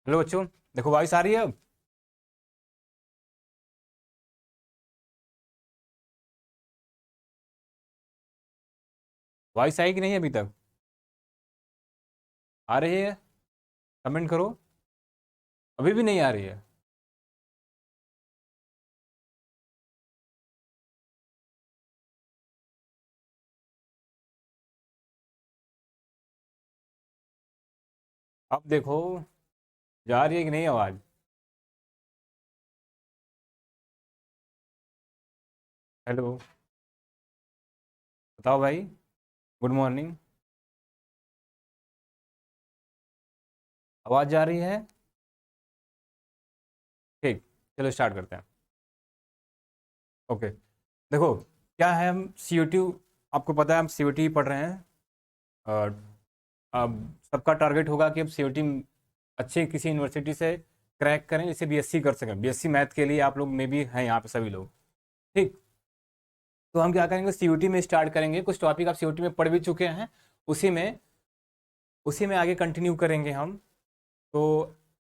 Hello बच्चों, देखो voice आ रही है अब। वॉइस आई कि नहीं अभी तक? आ रही है? कमेंट करो। अभी भी नहीं आ रही है? अब देखो, जा रही है कि नहीं आवाज़? हेलो, बताओ भाई। Good morning. आवाज़ जा रही है? ठीक, चलो स्टार्ट करते हैं। ओके, देखो क्या है, हम सी आपको पता है हम सी पढ़ रहे हैं। और अब सबका टारगेट होगा कि अब सी अच्छी किसी यूनिवर्सिटी से क्रैक करें जिससे बीएससी कर सकें। बीएससी मैथ के लिए आप लोग में भी हैं यहाँ पे सभी लोग। ठीक, तो हम क्या करेंगे, सीयूटी में स्टार्ट करेंगे। कुछ टॉपिक आप सीयूटी में पढ़ भी चुके हैं, उसी में उसी में आगे कंटिन्यू करेंगे हम। तो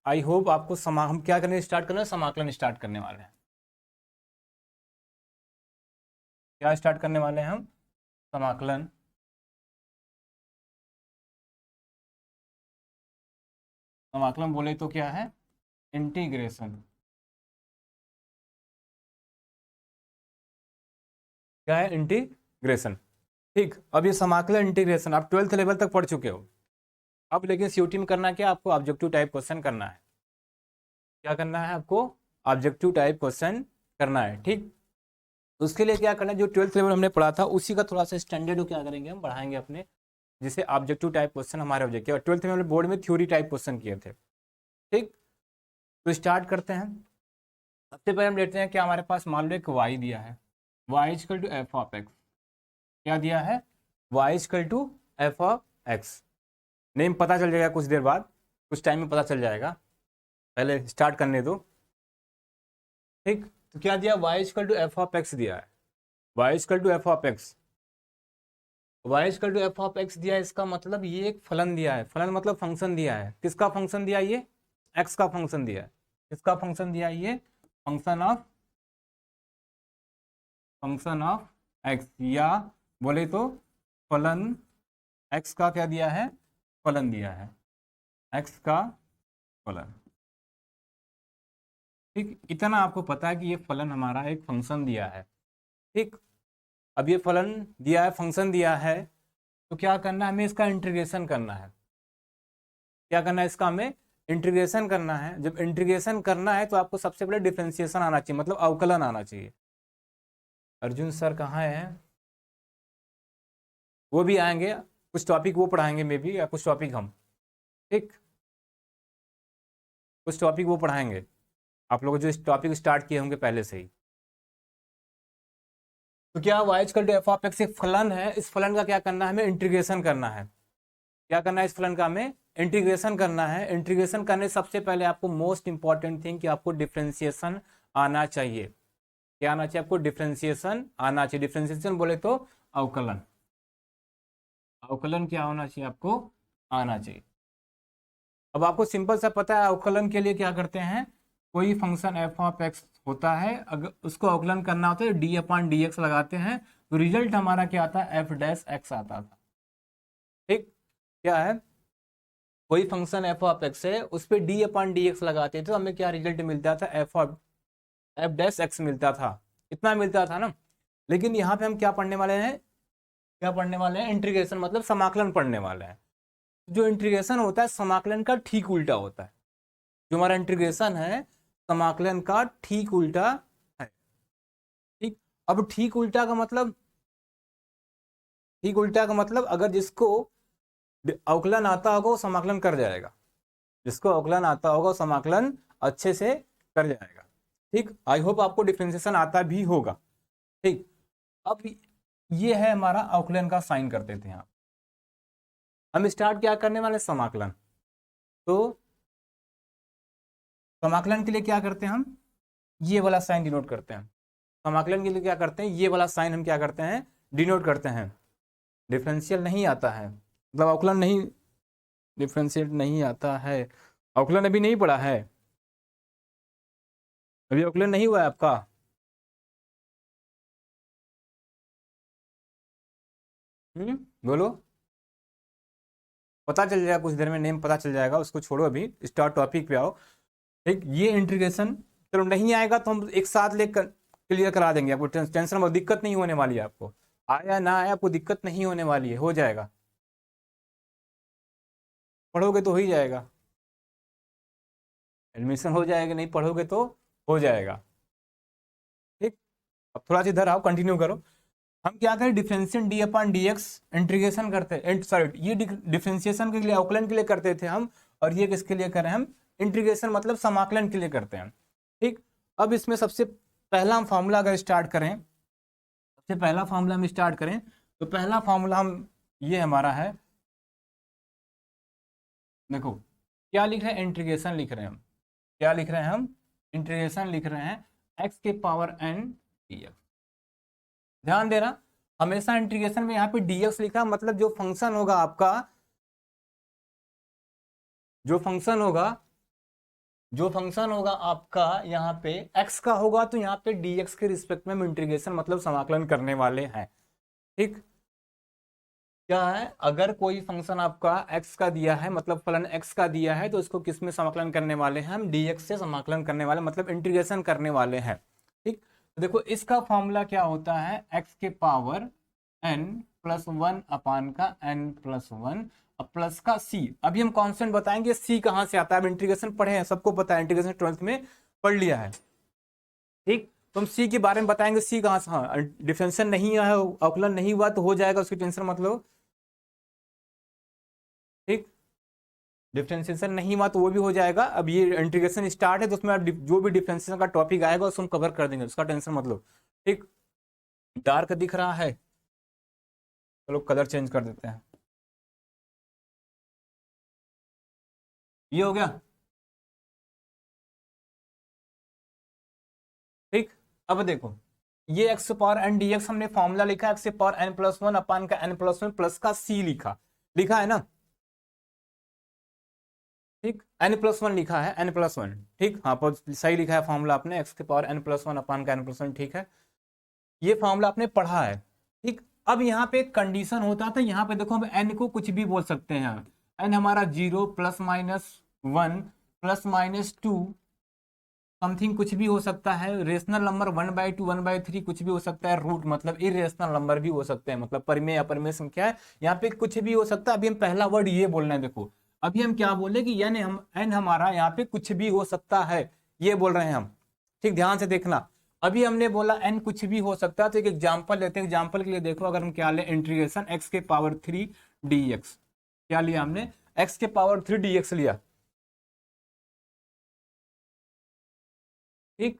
आई होप आपको हम क्या करने स्टार्ट करने समाकलन स्टार्ट करने वाले हैं। क्या स्टार्ट करने वाले हैं हम? समाकलन। समाकलन बोले तो क्या है? इंटीग्रेशन। क्या है? इंटीग्रेशन। ठीक, अब ये समाकलन इंटीग्रेशन आप 12th लेवल तक पढ़ चुके हो। अब लेकिन सीयूटी में करना क्या, आपको ऑब्जेक्टिव टाइप क्वेश्चन करना है। क्या करना है आपको? ऑब्जेक्टिव टाइप क्वेश्चन करना है। ठीक, तो उसके लिए क्या करना है, जो 12th लेवल हमने पढ़ा था उसी का थोड़ा सा स्टैंडर्ड क्या करेंगे, हम बढ़ाएंगे अपने, जिसे ऑब्जेक्टिव टाइप क्वेश्चन हमारे ऑब्जेक्टिव। 12th में हमने बोर्ड में थ्योरी टाइप क्वेश्चन किए थे। ठीक, तो स्टार्ट करते हैं। सबसे पहले हम लेते हैं, क्या हमारे पास मान लो एक y दिया है, y equal to f of x. क्या दिया है? y equal to f of x. Name पता चल जाएगा कुछ देर बाद, कुछ टाइम में पता चल जाएगा, पहले स्टार्ट करने दो। ठीक, तो क्या दिया? y equal to f of x दिया है। y equal to f of x, y equal to f of x दिया है, इसका मतलब ये एक फलन दिया है। फलन मतलब फंक्शन दिया है। किसका फंक्शन दिया? ये x का फंक्शन दिया है। किसका फंक्शन दिया? ये फंक्शन ऑफ x, या बोले तो फलन x का क्या दिया है? फलन दिया है, x का फलन। ठीक, इतना आपको पता है कि ये फलन हमारा एक फंक्शन दिया है। ठीक, अब ये फलन दिया है, फंक्शन दिया है, तो क्या करना है, हमें इसका इंटीग्रेशन करना है। क्या करना है? इसका हमें इंटीग्रेशन करना है। जब इंटीग्रेशन करना है तो आपको सबसे पहले डिफ्रेंसिएशन आना चाहिए, मतलब अवकलन आना चाहिए। अर्जुन सर कहाँ हैं? वो भी आएंगे, कुछ टॉपिक वो पढ़ाएंगे मे बी, या कुछ टॉपिक हम। ठीक, कुछ टॉपिक वो पढ़ाएंगे, आप लोग जो इस टॉपिक स्टार्ट किए होंगे पहले से ही। तो क्या y equal to f of x एक फलन है, इस फलन का क्या करना है, हमें इंटीग्रेशन करना है। क्या करना है? इस फलन का हमें इंटीग्रेशन करना है। इंटीग्रेशन करने से सबसे पहले आपको मोस्ट इंपॉर्टेंट थिंग कि आपको डिफ्रेंसिएशन आना चाहिए। क्या आना चाहिए आपको? डिफ्रेंसिएशन आना चाहिए। डिफ्रेंसिएशन बोले तो अवकलन। अवकलन क्या होना चाहिए आपको? आना चाहिए। अब आपको सिंपल सा पता है अवकलन के लिए क्या करते हैं, कोई फंक्शन एफ ऑफ एक्स होता है, अगर उसको अवकलन करना होता है डी अपॉन डी एक्स लगाते हैं, तो रिजल्ट हमारा क्या आता है? एफ डैश एक्स आता था। ठीक, क्या है, कोई फंक्शन एफ ऑफ एक्स है, उस पर डी अपॉन डी एक्स लगाते थे तो हमें क्या रिजल्ट मिलता था? एफ डैश एक्स मिलता था। इतना मिलता था ना। लेकिन यहाँ पे हम क्या पढ़ने वाले हैं? क्या पढ़ने वाले हैं? इंटीग्रेशन, मतलब समाकलन पढ़ने वाले हैं। जो इंटीग्रेशन होता है समाकलन का ठीक उल्टा होता है। जो हमारा इंटीग्रेशन है समाकलन का ठीक उल्टा है। ठीक, अब ठीक उल्टा का मतलब अगर जिसको अवकलन आता होगा वो समाकलन कर जाएगा, जिसको अवकलन आता होगा वो समाकलन अच्छे से कर जाएगा। ठीक, आई होप आपको डिफरेंशिएशन आता भी होगा। ठीक, अब ये है हमारा अवकलन का साइन करते थे यहाँ। हम स्टार्ट क्या करने वाले? समाकलन। तो समाकलन के लिए क्या करते हैं हम? ये वाला साइन डिनोट करते हैं। समाकलन के लिए क्या करते हैं? ये वाला साइन हम क्या करते हैं? डिनोट करते हैं। डिफरेंशियल नहीं आता है, मतलब अवकलन नहीं, डिफरेंशिएट नहीं आता है अवकलन अभी नहीं पढ़ा है, अभी अवकलन नहीं हुआ है आपका। बोलो। पता चल जाएगा कुछ देर में, नेम पता चल जाएगा, उसको छोड़ो, अभी स्टार्ट टॉपिक पे आओ। ठीक, ये इंटीग्रेशन चलो नहीं आएगा तो हम एक साथ लेकर क्लियर करा देंगे आपको, टेंशन में दिक्कत नहीं होने वाली है आपको, आया ना आया आपको दिक्कत नहीं होने वाली है, हो जाएगा, पढ़ोगे तो हो ही जाएगा, एडमिशन हो जाएगा, नहीं पढ़ोगे तो हो जाएगा। ठीक, अब थोड़ा सा इधर आओ, कंटिन्यू करो। हम क्या करें, डिफरेंशिएशन डी अपन डी एक्स इंटीग्रेशन करते हैं, सॉरी ये डिफरेंशिएशन के लिए अवकलन के लिए करते थे हम, और ये किसके लिए करें हम, इंटीग्रेशन मतलब समाकलन के लिए करते हैं। ठीक, अब इसमें सबसे पहला हम फॉर्मूला अगर स्टार्ट करें, सबसे पहला फॉर्मूला हम स्टार्ट करें तो पहला फॉर्मूला हम ये हमारा है, देखो क्या लिख रहे हैं, इंटीग्रेशन लिख रहे हैं हम, क्या लिख रहे हैं हम, इंटीग्रेशन लिख रहे हैं x के पावर n dx। ध्यान देना, हमेशा इंटीग्रेशन में यहाँ पे dx लिखा, मतलब जो फंक्शन होगा आपका, जो फंक्शन होगा, जो फंक्शन होगा आपका यहाँ पे x का होगा, तो यहाँ पे dx के रिस्पेक्ट में हम इंटीग्रेशन मतलब समाकलन करने वाले हैं। ठीक, क्या है, अगर कोई फंक्शन आपका x का दिया है, मतलब फलन x का दिया है, तो इसको किस में समाकलन करने वाले हैं हम, dx से समाकलन करने वाले, मतलब इंटीग्रेशन करने वाले हैं। ठीक, तो देखो इसका फॉर्मूला क्या होता है, x के power n plus one upon का n प्लस वन, अब प्लस का c। अभी हम कांस्टेंट बताएंगे c कहां से आता है, अब इंटीग्रेशन पढ़े हैं, सबको पता है, इंटीग्रेशन 12th में पढ़ लिया है। ठीक, तो हम c के बारे में बताएंगे, c कहां से, हाँ डिफरेंशिएशन नहीं है, अवकलन नहीं हुआ तो हो जाएगा, उसकी टेंशन मतलब। ठीक, डिफरेंशिएशन नहीं हुआ तो वो भी हो जाएगा, अब ये इंटीग्रेशन स्टार्ट है तो उसमें जो भी डिफरेंशिएशन का टॉपिक आएगा उसको हम कवर कर देंगे, उसका टेंशन मतलब। ठीक, डार्क दिख रहा है, चलो कलर चेंज कर देते हैं, ये हो गया। ठीक, अब देखो ये x power n d x हमने फॉर्मूला लिखा, x power n plus one upon का एन प्लस वन प्लस का सी लिखा, लिखा है ना। ठीक, एन प्लस वन लिखा है, एन प्लस वन, ठीक हाँ सही लिखा है फॉर्मूला आपने, एक्स के power n plus one upon का एन प्लस वन, ठीक है, ये फॉर्मूला आपने पढ़ा है। ठीक, अब यहाँ पे एक कंडीशन होता था, यहाँ पे देखो हम एन को कुछ भी बोल सकते हैं, एन हमारा 0 plus minus 1 plus minus 2 something कुछ भी हो सकता है, रेशनल नंबर 1/2 1/3 कुछ भी हो सकता है, रूट मतलब इरेशनल नंबर भी हो सकते हैं, मतलब परिमेय अपरिमेय संख्या है, यहाँ पे कुछ भी हो सकता है। अभी हम पहला वर्ड ये बोल रहे हैं, देखो अभी हम क्या बोले कि यानी हम एन हमारा यहाँ पे कुछ भी हो सकता है, ये बोल रहे हैं हम। ठीक, ध्यान से देखना, अभी हमने बोला एन कुछ भी हो सकता है, तो एक एग्जाम्पल लेते हैं, एग्जाम्पल के लिए देखो, अगर हम क्या ले, इंटीग्रेशन एक्स के पावर 3 dx, क्या लिया हमने, एक्स के पावर 3 dx लिया। ठीक,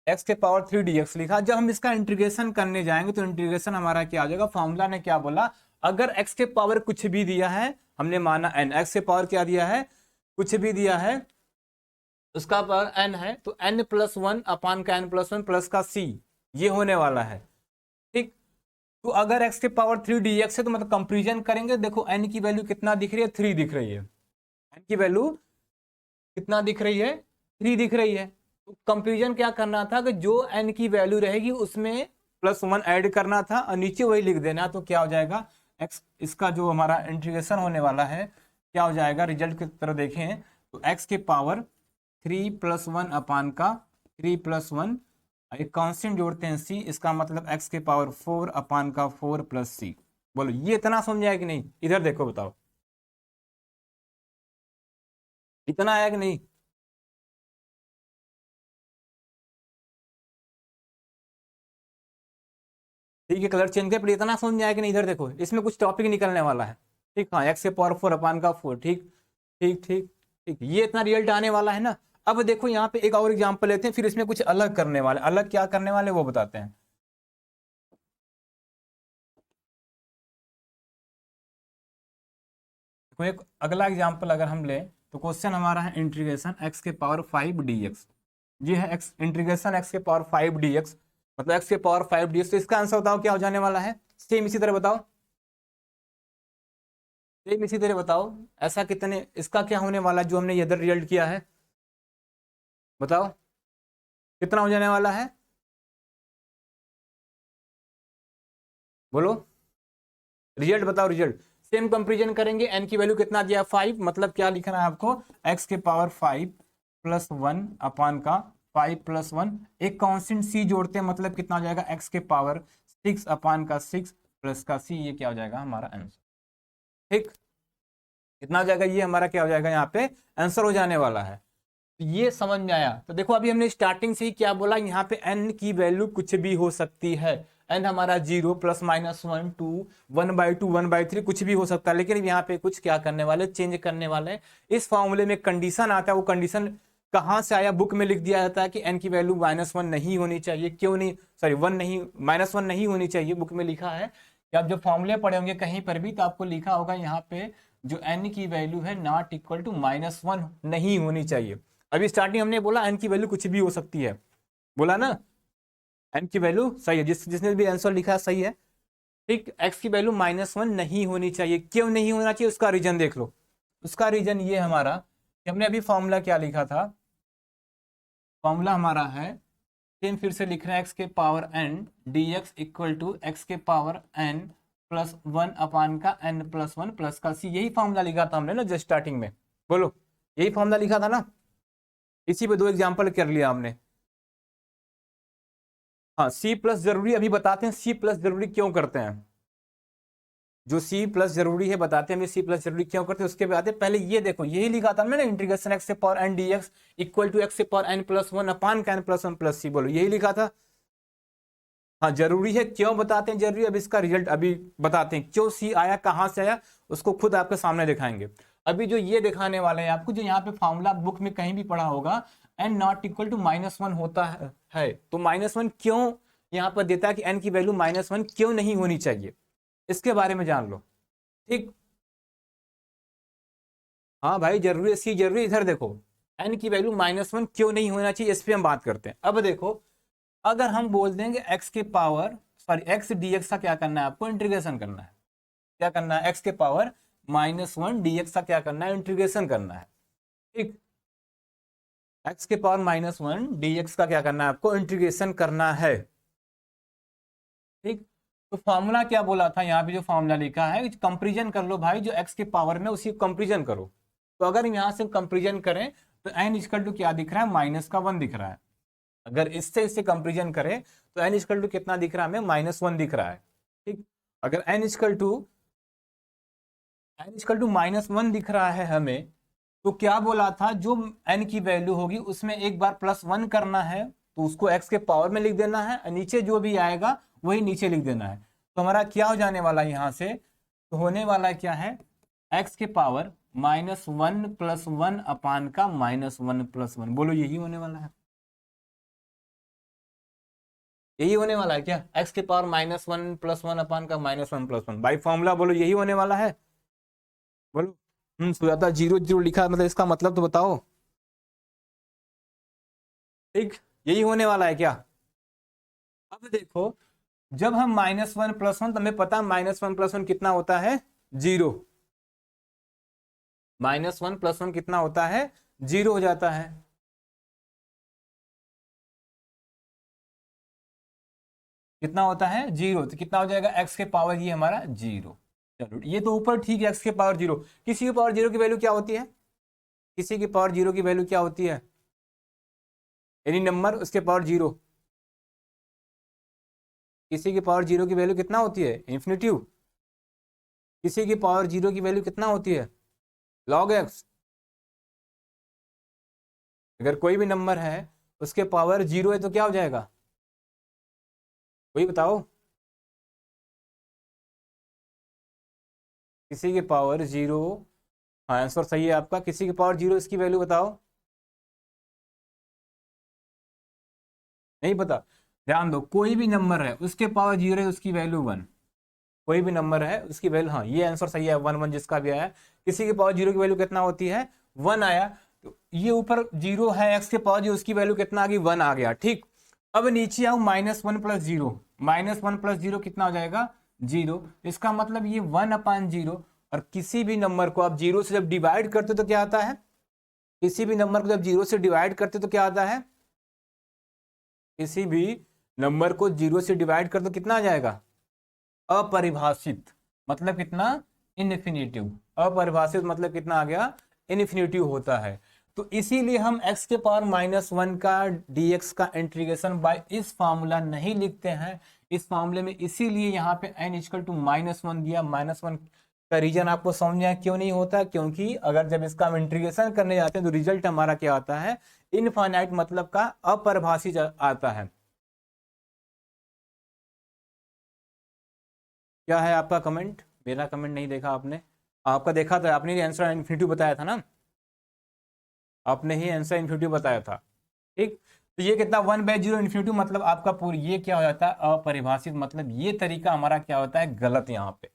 एक्स के पावर 3 dx लिखा, जब हम इसका इंटीग्रेशन करने जाएंगे तो इंटीग्रेशन हमारा क्या आ जाएगा, फॉर्मूला ने क्या बोला, अगर एक्स के पावर कुछ भी दिया है, हमने माना एन, एक्स के पावर क्या दिया है, कुछ भी दिया है, उसका पावर एन है, तो एन प्लस वन अपान का एन प्लस वन प्लस का सी, ये होने वाला है। ठीक, तो अगर x के पावर 3 dx है तो मतलब कंपेरिजन करेंगे, देखो n की वैल्यू कितना दिख रही है, 3 दिख रही है, n की वैल्यू कितना दिख रही है, 3 दिख रही है, तो कंपेरिजन क्या करना था कि जो n की वैल्यू रहेगी उसमें प्लस वन ऐड करना था और नीचे वही लिख देना, तो क्या हो जाएगा x, इसका जो हमारा इंटीग्रेशन होने वाला है क्या हो जाएगा, रिजल्ट की तरह देखें तो x के पावर 3 प्लस वन अपान का 3 प्लस वन, एक कांस्टेंट जोड़ते हैं c, इसका मतलब x के पावर 4 अपान का 4 प्लस सी। बोलो ये इतना समझ आया कि नहीं, इधर देखो बताओ, इतना आया कि नहीं, ठीक है कलर चेंज कर, इतना समझ आया कि नहीं, इधर देखो इसमें कुछ टॉपिक निकलने वाला है। ठीक, हाँ एक्स के पावर 4 अपान का 4, ठीक ठीक ठीक ठीक, ये इतना रिजल्ट आने वाला है ना। अब देखो यहाँ पे एक और एग्जांपल लेते हैं, फिर इसमें कुछ अलग करने वाले, अलग क्या करने वाले वो बताते हैं। देखो एक अगला एग्जांपल अगर हम लें तो क्वेश्चन हमारा है इंटीग्रेशन एक्स के पावर 5 dx, ये है एक्स इंटीग्रेशन एक्स के पावर 5 dx, मतलब एक्स के पावर 5 dx, तो इसका आंसर बताओ क्या हो जाने वाला है, सेम इसी तरह बताओ। सेम इसी तरह बताओ, ऐसा कितने, इसका क्या होने वाला है जो हमने इधर रिजल्ट किया है, बताओ कितना हो जाने वाला है, बोलो रिजल्ट बताओ, रिजल्ट सेम कंपेरिजन करेंगे। एन की वैल्यू कितना दिया 5, मतलब क्या लिखना है आपको, x के पावर 5 प्लस 1 अपान का 5 प्लस 1, एक कांस्टेंट c जोड़ते हैं, मतलब कितना हो जाएगा x के पावर 6 अपान का 6 प्लस का c, ये क्या हो जाएगा हमारा आंसर। ठीक, कितना हो जाएगा, ये हमारा क्या हो जाएगा यहाँ पे आंसर हो जाने वाला है। तो ये समझ में आया। तो देखो अभी हमने स्टार्टिंग से ही क्या बोला, यहाँ पे n की वैल्यू कुछ भी हो सकती है, n हमारा 0 प्लस माइनस 1 2 1/2 1/3 कुछ भी हो सकता है, लेकिन यहाँ पे कुछ क्या करने वाले, चेंज करने वाले। इस फॉर्मूले में कंडीशन आता है, वो कंडीशन कहाँ से आया, बुक में लिख दिया जाता है कि n की वैल्यू -1 नहीं होनी चाहिए, क्यों नहीं, सॉरी 1 नहीं, -1 नहीं होनी चाहिए, बुक में लिखा है। कि आप जब फॉर्मूले पढ़े होंगे कहीं पर भी तो आपको लिखा होगा यहाँ पे जो n की वैल्यू है नॉट इक्वल टू -1 नहीं होनी चाहिए। अभी स्टार्टिंग हमने बोला n की वैल्यू कुछ भी हो सकती है, बोला ना, n की वैल्यू सही है, जिसने भी आंसर लिखा है सही है। ठीक, x की वैल्यू -1 नहीं होनी चाहिए, क्यों नहीं होना चाहिए उसका रीजन देख लो। उसका रीजन ये हमारा कि हमने अभी फॉर्मूला क्या लिखा था, फॉर्मूला हमारा है, सेम फिर से लिख रहे हैं, x के power n dx equal to x के पावर n प्लस 1 अपान का n प्लस 1 प्लस का c, यही फॉर्मूला लिखा था हमने ना जस्ट स्टार्टिंग में, बोलो यही फॉर्मूला लिखा था ना, इसी पे 2 एग्जाम्पल कर लिया हमने। हाँ सी प्लस जरूरी, अभी बताते हैं सी प्लस जरूरी क्यों करते हैं, जो सी प्लस जरूरी है बताते हैं, सी प्लस जरूरी क्यों करते हैं उसके बाद पहले ये देखो, यही लिखा था मैंने, इंटीग्रेशन एक्स के power n d x equal to x के पावर एन प्लस 1 अपान का एन प्लस 1 प्लस सी, बोलो यही लिखा था। हाँ जरूरी है, क्यों बताते हैं जरूरी, अब इसका रिजल्ट अभी बताते हैं, क्यों सी आया, कहाँ से आया, उसको खुद आपके सामने दिखाएंगे। अभी जो ये दिखाने वाले हैं आपको, जो यहाँ पे फॉर्मूला बुक में कहीं भी पढ़ा होगा, एन नॉट इक्वल टू -1 होता है, तो -1 क्यों यहाँ पर देता है कि एन की वैल्यू -1 क्यों नहीं होनी चाहिए, इसके बारे में जान लो। ठीक, हाँ भाई जरूरी है, सी जरूरी, इधर देखो एन की वैल्यू -1 क्यों नहीं होना चाहिए, इस पे हम बात करते हैं। अब देखो अगर हम बोल देंगे एक्स के power, sorry x d x का क्या करना है आपको, इंटीग्रेशन करना है, क्या करना है, एक्स के पावर -1 dx का क्या करना है, इंटीग्रेशन करना है। ठीक, एक्स के पावर -1 dx का क्या करना है आपको, इंटीग्रेशन करना है। ठीक, तो फॉर्मूला क्या बोला था, यहाँ पे जो फॉर्मूला लिखा है, कंपेरिजन कर लो भाई, जो एक्स के पावर में उसी कंपेरिजन करो। तो अगर यहाँ से कंपेरिजन करें तो एन इक्वल टू क्या दिख रहा है, -1 दिख रहा है। अगर इससे कंपेरिजन करें तो एन इक्वल टू कितना दिख रहा है हमें, -1 दिख रहा है। ठीक, अगर एन इक्वल टू -1 दिख रहा है हमें, तो क्या बोला था, जो n की वैल्यू होगी उसमें एक बार +1 करना है, तो उसको x के पावर में लिख देना है, नीचे जो भी आएगा वही नीचे लिख देना है। तो हमारा क्या हो जाने वाला है यहाँ से, तो होने वाला क्या है, x के पावर -1 + 1 अपान का -1 + 1, बोलो यही होने वाला है, यही होने वाला है क्या, x के पावर -1 + 1 अपान का -1 + 1 बाई फॉर्मूला, बोलो यही होने वाला है, बोलो। सुजाता 0 0 लिखा, मतलब इसका मतलब तो बताओ। ठीक, यही होने वाला है क्या। अब देखो जब हम -1 + 1, तो हमें पता -1 + 1 कितना होता है, 0, -1 + 1 कितना होता है, 0 हो जाता है। कितना होता है, 0, तो कितना हो जाएगा, x के पावर ये हमारा 0। चलो ये तो ऊपर ठीक है, x के पावर 0, किसी के पावर 0 की वैल्यू क्या होती है, किसी की पावर 0 की वैल्यू क्या होती है, एनी नंबर उसके पावर 0, किसी की पावर 0 की वैल्यू कितना होती है, इन्फिनिटिव, किसी की पावर 0 की वैल्यू कितना होती है, log x। अगर कोई भी नंबर है उसके पावर 0 है तो क्या हो जाएगा, वही बताओ, किसी की पावर 0, हाँ आंसर सही है आपका, किसी की पावर 0 इसकी वैल्यू बताओ, नहीं पता, ध्यान दो, कोई भी नंबर है उसके पावर 0 है उसकी वैल्यू 1, कोई भी नंबर है उसकी वैल्यू, हाँ ये आंसर सही है, 1 1 जिसका भी आया, किसी के पावर 0 की वैल्यू कितना होती है, 1 आया, तो ये ऊपर 0 है, x के पावर 0 उसकी वैल्यू कितना आ गई, 1 आ गया। ठीक, अब नीचे आओ, -1 + 0, -1 + 0 कितना हो जाएगा, 0, इसका मतलब ये 1/0 और किसी भी नंबर को आप जीरो से जब डिवाइड करते हो तो क्या आता है, किसी भी नंबर को जब जीरो से डिवाइड करते हो तो क्या आता है, किसी भी नंबर को जीरो से डिवाइड कर तो कितना आ जाएगा, अपरिभाषित, मतलब कितना, इनफिनिटिव। अपरिभाषित मतलब कितना आ गया, इनफिनिटिव होता है। तो इसीलिए हम x के पावर -1 का dx का इंटीग्रेशन बाय इस फॉर्मूला नहीं लिखते हैं इस मामले में, इसीलिए यहाँ पे n इक्वल टू -1 दिया। -1 का रीजन आपको समझ में आया क्यों नहीं होता, क्योंकि अगर जब इसका हम इंटीग्रेशन करने जाते हैं तो रिजल्ट हमारा क्या आता है, इनफाइनाइट मतलब का अपरिभाषित आता है। क्या है आपका कमेंट, मेरा कमेंट नहीं देखा आपने, आपका देखा था, आपने आंसर इन्फिनिटी बताया था ना, आपने ही आंसर इन्फिनिटी बताया था, ठीक। तो ये कितना 1/0 इन्फिनिटी मतलब आपका पूरी, ये क्या हो जाता है, अपरिभाषित, मतलब ये तरीका हमारा क्या होता है, गलत। यहाँ पे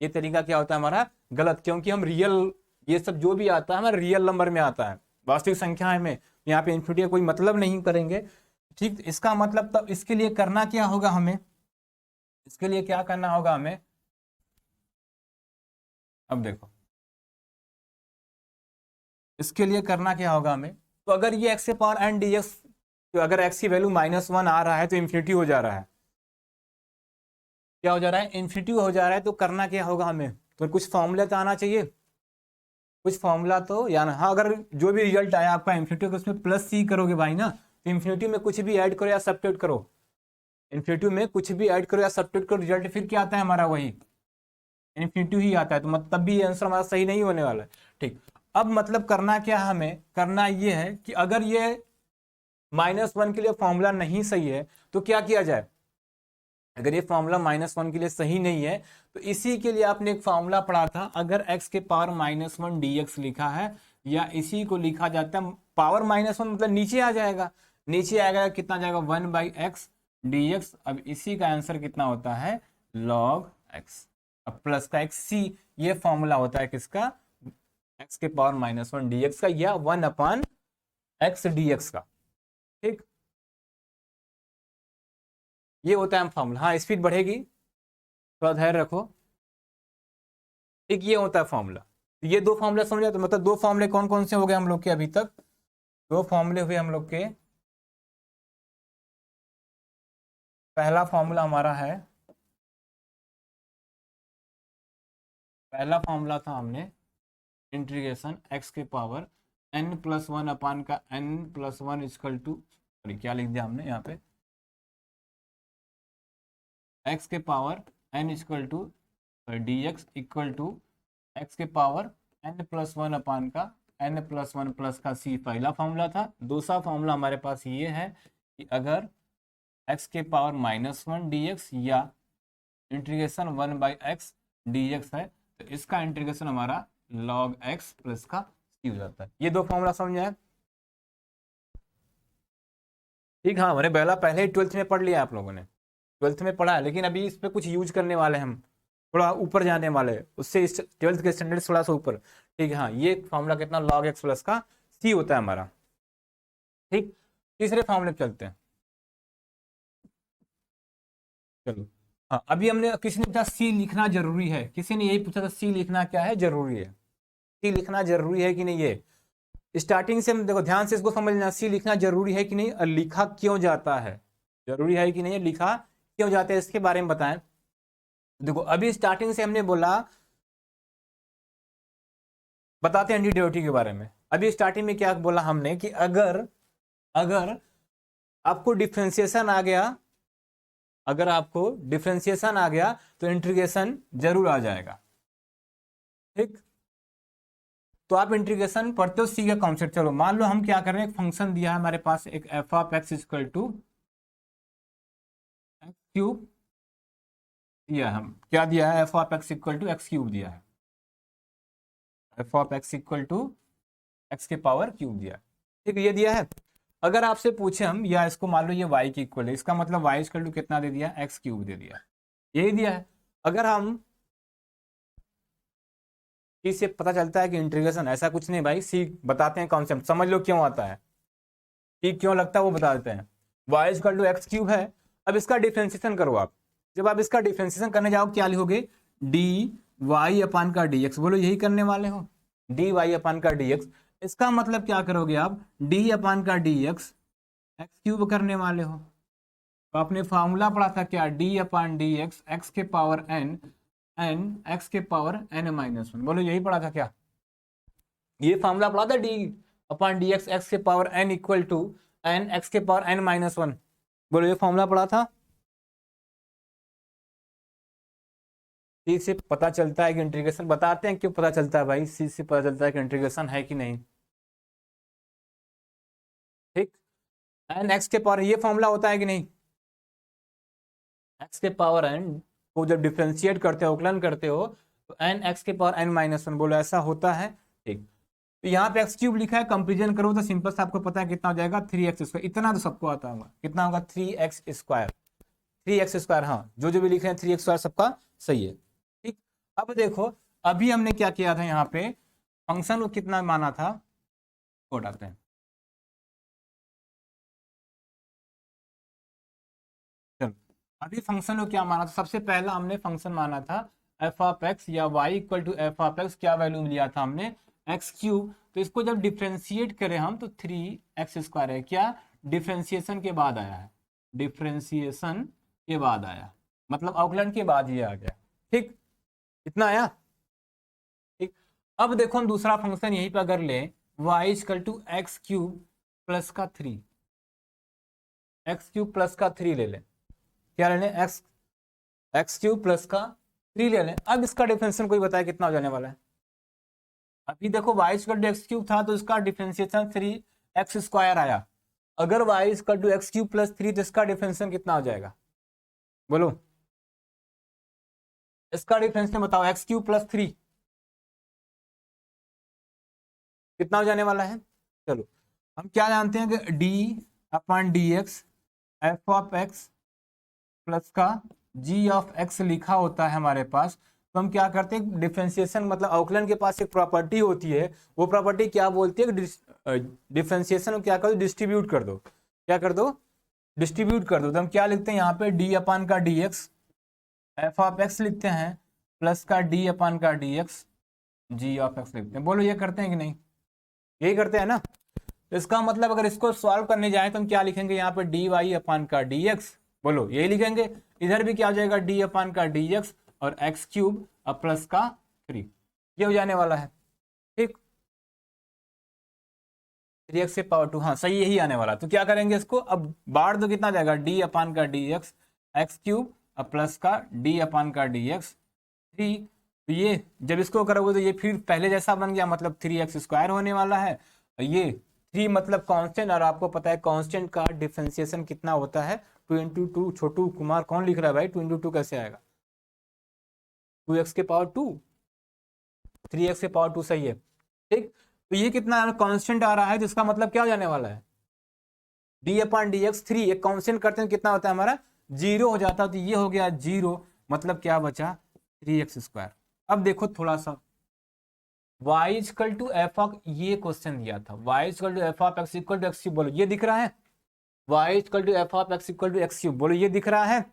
ये तरीका क्या होता है हमारा, गलत, क्योंकि हम रियल, ये सब जो भी आता है हमारा रियल नंबर में आता है, वास्तविक संख्या में, यहाँ पे इन्फिनिटी का कोई मतलब नहीं करेंगे, ठीक। इसका मतलब तब इसके लिए करना क्या होगा हमें, इसके लिए क्या करना होगा हमें, अब देखो इसके लिए करना क्या होगा हमें, तो अगर ये x के पावर n dx, तो अगर x की वैल्यू -1 आ रहा है तो इन्फिनिटी हो जा रहा है, क्या हो जा रहा है, इन्फिनिटी हो जा रहा है। तो करना क्या होगा हमें, तो कुछ फॉर्मूला तो आना चाहिए, कुछ फॉर्मूला तो यार, हाँ अगर जो भी रिजल्ट आया आपका इन्फिनिटी उसमें +c करोगे भाई ना, तो इन्फिनिटी में कुछ भी ऐड करो या सब्ट्रैक्ट करो, इन्फिनिटी में कुछ भी ऐड करो या सब्ट्रैक्ट करो, रिजल्ट फिर क्या आता है हमारा, वही इन्फिनिटी ही आता है। तो मतलब तब भी आंसर हमारा सही नहीं होने वाला है, ठीक। अब मतलब करना क्या है हमें, करना ये है कि अगर ये -1 के लिए फॉर्मूला नहीं सही है तो क्या किया जाए, अगर ये फॉर्मूला -1 के लिए सही नहीं है तो इसी के लिए आपने एक फॉर्मूला पढ़ा था, अगर x के पावर -1 dx लिखा है, या इसी को लिखा जाता है पावर -1 मतलब नीचे आ जाएगा, नीचे आएगा कितना जाएगा 1/x dx। अब इसी का आंसर कितना होता है, log x, अब प्लस का x c, ये फॉर्मूला होता है किसका, x के पावर -1 dx का, या 1/x dx का, ठीक। ये होता है फॉर्मूला। हाँ स्पीड बढ़ेगी, थोड़ा धैर्य रखो, ठीक। ये होता है फॉर्मूला। ये दो फॉर्मूला समझा, तो मतलब दो फॉर्मूले कौन कौन से हो गए हम लोग के अभी तक, दो फॉर्मूले हुए हम लोग के। पहला फॉर्मूला हमारा है, पहला फॉर्मूला था हमने इंटीग्रेशन x के पावर n+1 अपान का n+1 इक्वल टू, सॉरी क्या लिख दिया हमने यहाँ पे, x के power n equal to dx equal to x के पावर n+1 अपान का n+1 प्लस का c, पहला फॉर्मूला था। दूसरा फॉर्मूला हमारे पास ये है कि अगर x के पावर -1 dx या इंटीग्रेशन 1/x dx है तो इसका इंटीग्रेशन हमारा log x प्लस का c हो जाता है। ये दो फॉर्मूला समझ आए, ठीक। हाँ मैंने पहले ही 12th में पढ़ लिया, आप लोगों ने 12th में पढ़ा है, लेकिन अभी इस पे कुछ यूज करने वाले हम, थोड़ा ऊपर जाने वाले, उससे 12th के स्टैंडर्ड थोड़ा सा ऊपर, ठीक है। हाँ ये फॉर्मूला कितना, log x प्लस का c होता है हमारा, ठीक। तीसरे फॉर्मूले पे चलते हैं, चलो। हाँ अभी हमने, किसी ने पूछा सी लिखना जरूरी है, किसी ने यही पूछा था सी लिखना क्या है, जरूरी है, सी लिखना जरूरी है कि नहीं। ये स्टार्टिंग से हम देखो ध्यान से इसको समझना, सी लिखना जरूरी है कि नहीं और लिखा क्यों जाता है, जरूरी है कि नहीं, लिखा क्यों जाता है, इसके बारे में बताएं। देखो अभी स्टार्टिंग से हमने बोला, बताते हैं एंटीडोटी के बारे में। अभी स्टार्टिंग में क्या बोला हमने कि अगर अगर आपको डिफ्रेंसिएशन आ गया, अगर आपको डिफ्रेंसिएशन आ गया तो इंटीग्रेशन जरूर आ जाएगा, ठीक। तो आप इंटीग्रेशन पढ़ते हो सी का कॉन्सेप्ट। चलो मान लो हम क्या कर रहे हैं, एक फंक्शन दिया है हमारे पास, एक f of x equal to x cube दिया है, हम क्या दिया है, f of x equal to x cube दिया है, f of x equal to x के पावर क्यूब दिया है, ठीक है, ये दिया है। अगर आपसे पूछे हम, या इसको मान लो ये y की इक्वल है, इसका मतलब y इक्वल टू कितना दे दिया, एक्स क्यूब दे दिया, यही दिया है। अगर हम इससे पता चलता है कि इंटीग्रेशन, ऐसा कुछ नहीं भाई, सी बताते हैं कॉन्सेप्ट, समझ लो क्यों आता है, ठीक क्यों लगता है वो बता देते हैं। y equal to x cube है, अब इसका डिफ्रेंसिएशन करो आप, जब आप इसका डिफ्रेंसिएशन करने जाओ क्या लिखोगे, डी वाई अपान का डी एक्स, बोलो यही करने वाले हो, डी वाई अपान का डी एक्स। इसका मतलब क्या करोगे आप, डी अपान का डी एक्स एक्स क्यूब करने वाले हो। तो आपने फॉर्मूला पढ़ा था क्या, d upon d x x के पावर एन, एन एक्स के पावर एन माइनस वन, बोलो यही पढ़ा था क्या, ये फॉर्मूला पढ़ा था, d upon d x x के power n equal to n x के पावर एन माइनस वन, बोलो ये फॉर्मूला पढ़ा था। सी से पता चलता है कि इंटीग्रेशन, बताते हैं क्यों पता चलता है भाई, सी से पता चलता है कि इंटीग्रेशन है कि नहीं, ठीक। एन एक्स के पावर, ये फॉर्मूला होता है कि नहीं, एक्स के पावर एन को जब डिफ्रेंशिएट करते हो, अवकलन करते हो, तो एन एक्स के पावर एन माइनस वन, बोलो ऐसा होता है, ठीक। तो यहाँ पे एक्स क्यूब लिखा है, कंपेरिजन करो तो सिंपल से आपको पता है कितना हो जाएगा, 3x², इतना तो सबको आता होगा, कितना होगा 3x², 3x², हाँ जो भी लिख रहे हैं 3x² सबका सही है, ठीक। अब देखो अभी हमने क्या किया था, यहाँ पे फंक्शन को कितना माना था, उठाते हैं, चलो अभी फंक्शन को क्या माना था, सबसे पहला हमने फंक्शन माना था एफ ऑफ एक्स या y equal to f of x, क्या वैल्यू लिया था हमने एक्स क्यूब। तो इसको जब डिफ्रेंशिएट करें हम तो 3x² है, क्या डिफ्रेंशिएशन के बाद आया है, डिफ्रेंशिएशन के बाद आया, मतलब अवकलन के बाद ये आ गया, ठीक, इतना आया, ठीक। अब देखो हम दूसरा फंक्शन यहीं पर अगर लें, y equal to x cube plus का 3, एक्स क्यूब प्लस का 3 ले लें, क्या ले लें, एक्स क्यूब प्लस का 3 ले लें। अब इसका डिफरेंशिएशन कोई बताए कितना हो जाने वाला है, अभी देखो y equal to x cube था तो इसका डिफरेंशिएशन 3x² आया, अगर y equal to x cube plus 3 तो इसका डिफरेंशिएशन कितना हो जाएगा, बोलो इसका डिफरेंशिएशन बताओ, एक्स क्यूब प्लस 3 कितना हो जाने वाला है। चलो हम क्या जानते हैं कि D upon d x f of x plus का जी ऑफ एक्स लिखा होता है हमारे पास, तो हम क्या करते हैं, डिफरेंशिएशन मतलब अवकलन के पास एक प्रॉपर्टी होती है, वो प्रॉपर्टी क्या बोलती है, डिफरेंशिएशन को क्या कर दो, डिस्ट्रीब्यूट कर दो, क्या कर दो, डिस्ट्रीब्यूट कर दो। तो हम क्या लिखते हैं यहाँ पे, डी अपान का d x f of x लिखते हैं प्लस का डी अपान का d x g of x लिखते हैं, बोलो ये करते हैं कि नहीं, यही करते हैं ना। तो इसका मतलब अगर इसको सॉल्व करने जाए तो हम क्या लिखेंगे यहाँ पे, डी वाई अपान का डी एक्स, बोलो यही लिखेंगे, इधर भी क्या हो जाएगा, डी अपान का डी एक्स और एक्स क्यूब और प्लस का 3, ये हो जाने वाला है, ठीक, 3x से पावर 2, हाँ सही यही आने वाला। तो क्या करेंगे इसको, अब बाढ़ दो, कितना जाएगा, डी अपान का डी एक्स एक्स क्यूब और प्लस का डी अपान का डी एक्स 3, तो ये जब इसको करोगे तो ये फिर पहले जैसा बन गया, मतलब 3x² होने वाला है, ये 3 मतलब कांस्टेंट, और आपको पता है कांस्टेंट का डिफरेंशिएशन कितना होता है 2 × 2, छोटू कुमार कौन लिख रहा है भाई, 2 × 2 कैसे आएगा, 2x के पावर 2, 3x के पावर 2 सही है, ठीक। तो ये कितना कांस्टेंट आ रहा है, जिसका मतलब क्या हो जाने वाला है, डी अपान डी एक्स 3, एक कांस्टेंट करते हैं कितना होता है हमारा 0 हो जाता है, तो ये हो गया 0, मतलब क्या बचा 3x²। अब देखो थोड़ा सा, y equal to f of, ये क्वेश्चन दिया था, y equal to f of x equal to x cube, बोलो ये दिख रहा है, y equal to f of x equal to x cube, बोलो ये दिख रहा है,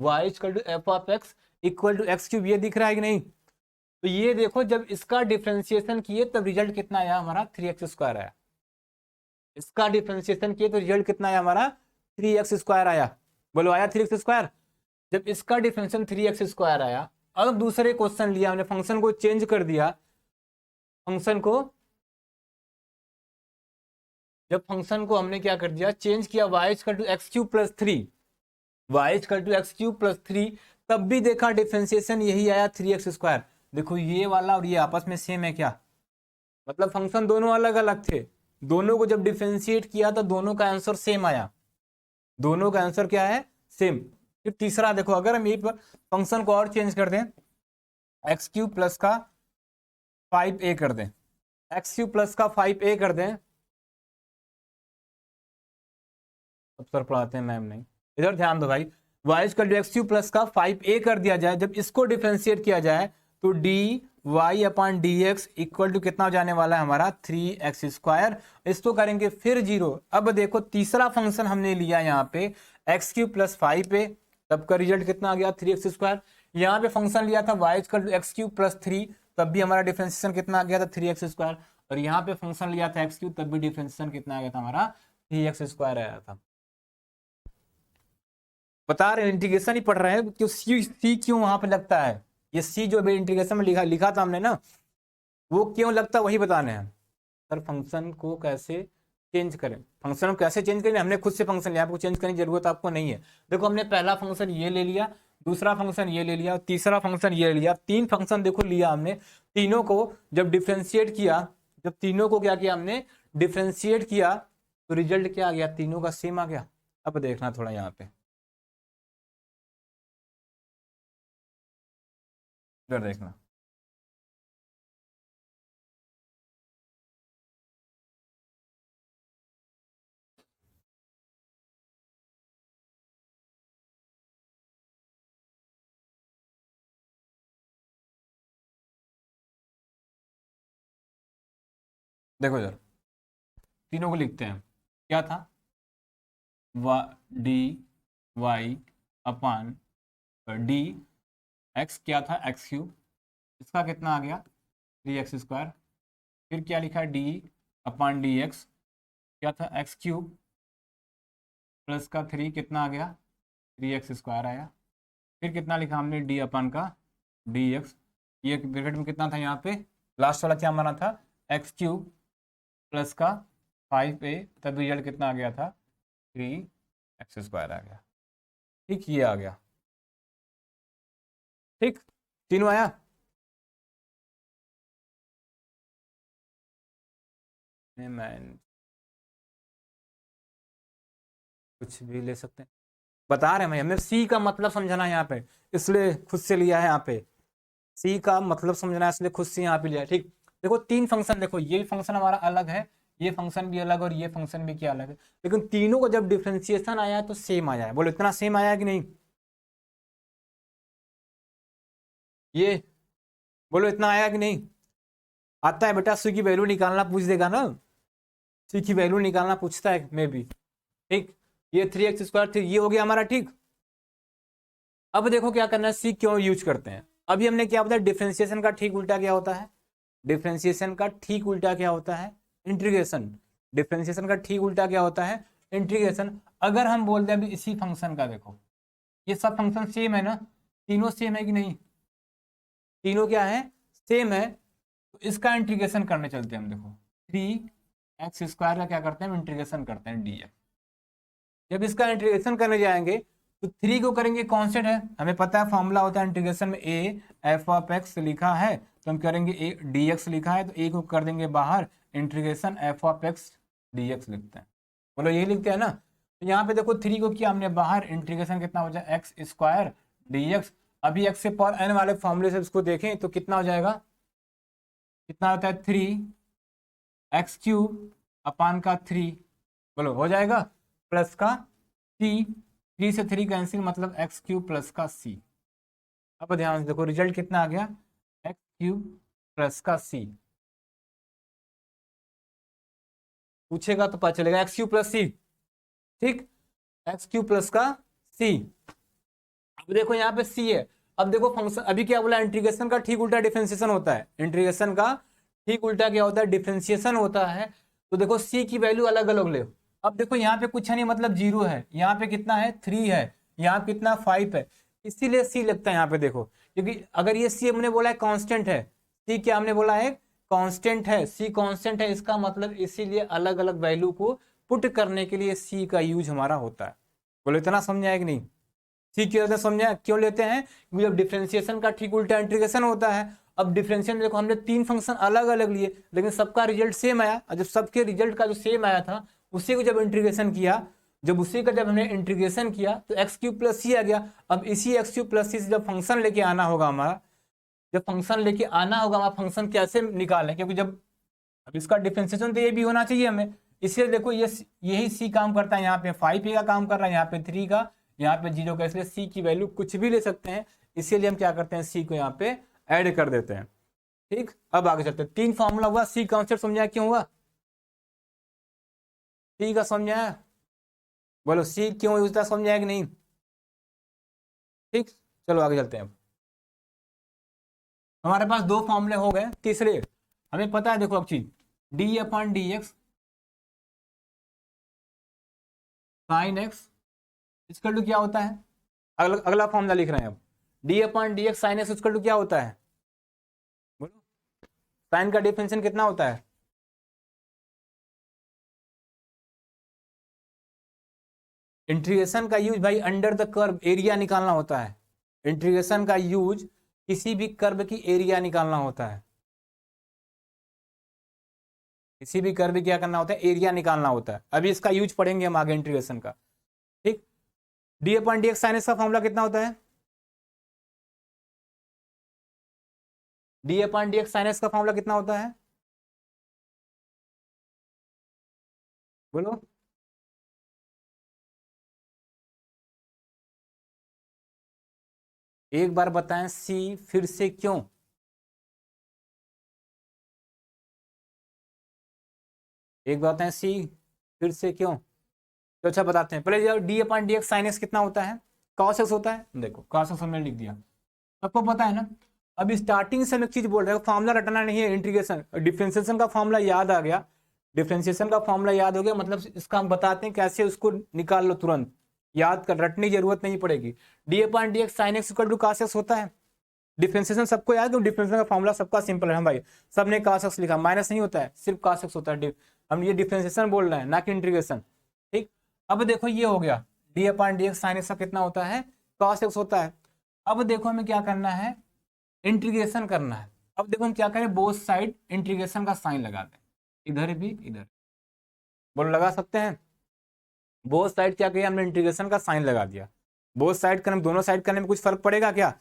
y equal to f of x equal to x cube, ये दिख रहा है कि नहीं। तो ये देखो जब इसका डिफरेंशिएशन किए तब रिजल्ट कितना आया हमारा, 3x² आया, इसका डिफरेंशिएशन किए तो रिजल्ट कितना आया हमारा, 3x² आया, बोलो आया 3x²। जब इसका डिफरेंशिएशन 3x² आया, अब दूसरे क्वेश्चन लिया हमने, फंक्शन को चेंज कर दिया, फंक्शन को जब फंक्शन को हमने क्या कर दिया, चेंज किया, y equal to x cube plus 3, y equal to x cube plus 3, तब भी देखा डिफरेंशिएशन यही आया 3x²। देखो ये वाला और ये आपस में सेम है क्या, मतलब फंक्शन दोनों अलग अलग थे, दोनों को जब डिफरेंशिएट किया तो दोनों का आंसर सेम आया, दोनों का आंसर क्या है, सेम। फिर तीसरा देखो, अगर हम ये फंक्शन को और चेंज कर दें, एक्स क्यूब प्लस का 5a कर दें, एक्स क्यूब प्लस का 5a कर दें, अब सर पढ़ाते हैं मैम नहीं, इधर ध्यान दो भाई, y equal to x cube plus का 5a कर दिया जाए, जब इसको डिफरेंशिएट किया जाए तो d y upon d x equal to कितना हो जाने वाला है हमारा 3x², इसको करेंगे फिर 0। अब देखो तीसरा फंक्शन हमने लिया यहाँ पे एक्स क्यूब प्लस 5a, तब का रिजल्ट कितना आ गया 3x², यहाँ पे फंक्शन लिया था y equal to x cube plus 3, तब भी हमारा डिफरेंशिएशन कितना आ गया था 3x²। और यहाँ पे फंक्शन लिया था x क्यूब, तब भी डिफरेंशिएशन कितना आ गया था हमारा 3x² आया था। बता रहे इंटीग्रेशन ही पढ़ रहे हैं, क्यों सी क्यों वहां पे लगता है, ये सी जो अभी इंटीग्रेशन में लिखा था हमने ना, वो क्यों लगता है वही बताने हैं। सर फंक्शन को कैसे चेंज करें, फंक्शन को कैसे चेंज करें, हमने खुद से फंक्शन लिया, आपको चेंज करने की जरूरत आपको नहीं है। देखो हमने पहला फंक्शन ये ले लिया, दूसरा फंक्शन ये ले लिया, तीसरा फंक्शन ये ले लिया, 3 फंक्शन देखो लिया हमने। तीनों को जब डिफ्रेंशिएट किया, जब तीनों को क्या किया हमने डिफ्रेंशिएट किया, तो रिजल्ट क्या आ गया, तीनों का सेम आ गया। अब देखना थोड़ा यहाँ पे इधर देखना, देखो इधर तीनों को लिखते हैं, क्या था D y upon d x, क्या था एक्स क्यूब, इसका कितना आ गया 3x²। फिर क्या लिखा डी अपान डी एक्स, क्या था एक्स क्यूब प्लस का 3 कितना आ गया 3x² आया। फिर कितना लिखा हमने डी अपान का डी एक्स, ये ब्रैकेट में कितना था यहाँ पे लास्ट वाला क्या माना था एक्स क्यूब प्लस का 5a, तब रिजल्ट कितना आ गया था 3x² आ गया। ठीक, ये आ गया, ठीक तीनों आया। मैं कुछ भी ले सकते हैं, बता रहे हैं भाई, हमने सी का मतलब समझना है यहाँ पे, इसलिए खुद से लिया है यहाँ पे, सी का मतलब समझना है इसलिए खुद से यहाँ पे लिया है। ठीक, देखो 3 फंक्शन, देखो ये फंक्शन हमारा अलग है, ये फंक्शन भी अलग और ये फंक्शन भी क्या अलग है, लेकिन तीनों को जब डिफ्रेंशिएशन आया है तो सेम आया है। बोलो इतना सेम आया है कि नहीं, ये बोलो इतना आया कि नहीं आता है बेटा, सी की वैल्यू निकालना पूछ देगा ना, सी की वैल्यू निकालना पूछता है मे भी। ठीक, ये 3x² ये हो गया हमारा। ठीक, अब देखो क्या करना है, सी क्यों यूज करते हैं। अभी हमने क्या बताया, डिफरेंशिएशन का ठीक उल्टा क्या होता है, डिफरेंशिएशन का ठीक उल्टा क्या होता है इंटीग्रेशन। डिफरेंशिएशन का ठीक उल्टा क्या होता है इंटीग्रेशन। अगर हम बोल दें अभी इसी फंक्शन का, देखो ये सब फंक्शन सेम है ना, तीनों सेम है कि नहीं, तीनों क्या है सेम है, तो इसका इंटीग्रेशन करने चलते हैं हम। देखो 3x² का क्या करते हैं इंटीग्रेशन करते हैं dx। जब इसका इंटीग्रेशन करने जाएंगे तो 3 को करेंगे कांस्टेंट है, हमें पता है फॉर्मूला होता है इंटीग्रेशन में a f(x) लिखा है तो हम करेंगे a dx लिखा है तो a को कर देंगे बाहर, इंटीग्रेशन f(x) dx लिखते हैं। बोलो यही लिखते हैं ना, तो यहाँ पे देखो 3 को किया हमने बाहर, इंटीग्रेशन कितना हो जाए x² dx। अभी x से पावर n वाले फॉर्मूले से इसको देखें तो कितना हो जाएगा, कितना होता है 3x³ अपान का 3, बोलो हो जाएगा प्लस का c, 3 से 3 कैंसिल मतलब x³ प्लस का c। अब ध्यान से देखो रिजल्ट कितना आ गया x³ प्लस का c, पूछेगा तो पता चलेगा x³ प्लस c। ठीक, x³ प्लस का c। अब देखो यहाँ पे c है, अब देखो फंक्शन अभी क्या बोला इंटीग्रेशन का ठीक उल्टा डिफरेंशिएशन होता है, इंटीग्रेशन का ठीक उल्टा क्या होता है डिफरेंशिएशन होता है। तो देखो c की वैल्यू अलग अलग ले, अब देखो यहाँ पे कुछ है नहीं मतलब 0 है, यहाँ पे कितना है 3 है, यहाँ कितना 5 है, इसीलिए c लगता है यहाँ पे। देखो क्योंकि अगर ये c हमने बोला है कांस्टेंट है, c क्या हमने बोला है कांस्टेंट है, c कांस्टेंट है, इसका मतलब इसीलिए अलग अलग वैल्यू को पुट करने के लिए c का यूज हमारा होता है। बोलो इतना समझाया कि नहीं, सी क्यों लेते हैं समझा क्यों लेते हैं, क्योंकि जब डिफरेंशिएशन का ठीक उल्टा इंटीग्रेशन होता है। अब डिफरेंशिएशन देखो हमने 3 फंक्शन अलग अलग लिए लेकिन सबका रिजल्ट सेम आया, और जब सबके रिजल्ट का जो सेम आया था उसी को जब इंटीग्रेशन किया, जब उसी का जब हमने इंटीग्रेशन किया तो x³ प्लस c आ गया। अब इसी x³ प्लस c से जब फंक्शन लेके आना होगा हमारा, जब फंक्शन लेके आना होगा हमारा, फंक्शन कैसे निकालें, क्योंकि जब अब इसका डिफरेंशिएशन तो ये भी होना चाहिए हमें, इसलिए देखो ये यही c काम करता है, यहाँ पे 5a का काम कर रहा है, यहाँ पे 3 का, यहाँ पे 0 का, इसलिए c की वैल्यू कुछ भी ले सकते हैं, इसीलिए हम क्या करते हैं c को यहाँ पे ऐड कर देते हैं। ठीक, अब आगे चलते हैं, 3 फॉर्मूला हुआ, c कॉन्सेप्ट समझाया क्यों हुआ, c का समझाया, बोलो c क्यों यूज था समझाया कि नहीं। ठीक, चलो आगे चलते हैं। हमारे पास दो फॉर्मूले हो गए। तीसरे हमें पता है, देखो अब चीज d upon d x sine x equal to क्या होता है। अगला फॉर्मूला लिख रहे हैं अब, d upon d x sine x equal to क्या होता है, बोलो। साइन का डिफरेंशियल कितना होता है, इंटीग्रेशन का यूज भाई अंडर द कर्व एरिया निकालना होता है। इंटीग्रेशन का यूज किसी भी कर्व की एरिया निकालना होता है। किसी भी कर्व क्या करना होता है, एरिया निकालना होता है। अभी इसका यूज पढ़ेंगे हम आगे इंटीग्रेशन का, ठीक। D upon d x sine x का फॉर्मूला कितना होता है, d upon d x sine x का फॉर्मूला कितना होता है, बोलो। एक बार बताएं सी, फिर से क्यों, एक बार बताएं सी, फिर से क्यों। तो अच्छा बताते हैं पहले, D upon d x sine x कितना होता है, कॉस एक्स होता है। देखो कॉस एक्स हमने लिख दिया, सबको पता है ना। अभी स्टार्टिंग से हम एक चीज बोल रहे हैं, फॉर्मूला रटना नहीं है, इंटीग्रेशन डिफरेंशिएशन का फॉर्मूला याद आ गया, डिफरेंशिएशन का फॉर्मूला याद हो गया, मतलब इसका हम बताते हैं कैसे उसको निकाल लो, तुरंत याद कर, रटने की जरूरत नहीं पड़ेगी। D upon d x sine x equal to cos x होता है। डिफरेंशिएशन सबको याद है, डिफरेंशिएशन का फॉर्मूला सबका सिंपल है भाई, सबने कॉस एक्स लिखा, माइनस नहीं होता है, सिर्फ कॉस एक्स होता है। हम ये डिफरेंशिएशन बोल रहे हैं ना कि इंटीग्रेशन, ठीक। अब देखो ये हो गया, D upon d x sine x का कितना होता है, कॉस एक्स होता है। अब देखो हमें क्या करना है, इंटीग्रेशन करना है। अब देखो हम क्या करें, बोथ साइड इंटीग्रेशन का साइन लगा दें, इधर भी इधर, बोलो लगा सकते हैं। बोथ साइड क्या किया हमने, इंटीग्रेशन का साइन लगा दिया। बोथ साइड करने, दोनों साइड करने में कुछ फर्क पड़ेगा क्या।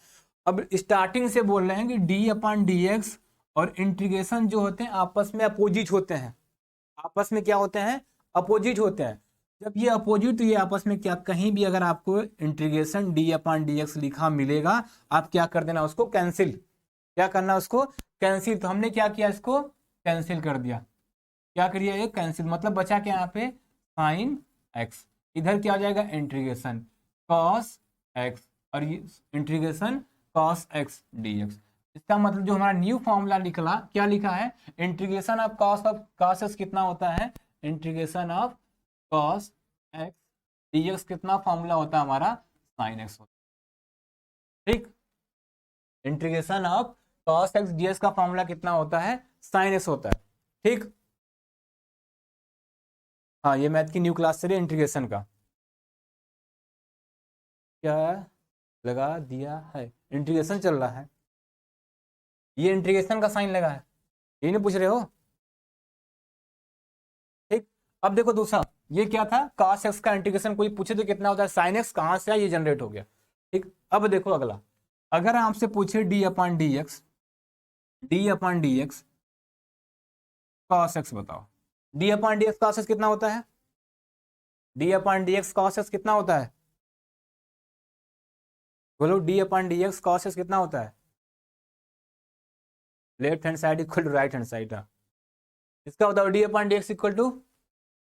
अब स्टार्टिंग से बोल रहे हैं कि डी अपॉन डी एक्स और इंटीग्रेशन जो होते हैं आपस में अपोजिट होते हैं। आपस में क्या होते हैं, अपोजिट होते हैं। जब ये अपोजिट, तो ये आपस में क्या, कहीं भी अगर आपको integration D upon d x लिखा मिलेगा, आप क्या कर देना, उसको कैंसिल, क्या करना, उसको कैंसिल। तो हमने क्या किया, इसको कैंसिल कर दिया। क्या करिए, ये कैंसिल, मतलब बचा क्या यहाँ पे, साइन एक्स, इधर क्या हो जाएगा, इंटीग्रेशन कॉस एक्स, और ये integration cos x d x. इसका मतलब जो हमारा न्यू फॉर्मूला निकला, क्या लिखा है, इंटीग्रेशन ऑफ कॉस एक्स कितना होता है, integration of cos x d x कितना फॉर्मूला होता है हमारा, साइन एक्स होता है, ठीक। Integration of cos x d x का फॉर्मूला कितना होता है, साइन एक्स होता है, ठीक। हाँ ये मैथ की न्यू क्लास चलिए, इंटीग्रेशन का क्या लगा दिया है, इंटीग्रेशन चल रहा है, ये इंटीग्रेशन का साइन लगा है, ये नहीं पूछ रहे हो, ठीक। अब देखो दूसरा, ये क्या था, cos x का इंटीग्रेशन कोई पूछे तो कितना होता है, sin x कहां से आया, ये जनरेट हो गया, ठीक। अब देखो अगला, अगर आपसे पूछे d upon d x, d upon d x cos x बताओ, d upon d x cos x कितना होता है, d upon d x cos x कितना होता है, बोलो d upon d x cos x कितना होता है, left hand side equal to right hand side, इसका बताओ, d upon d x equal to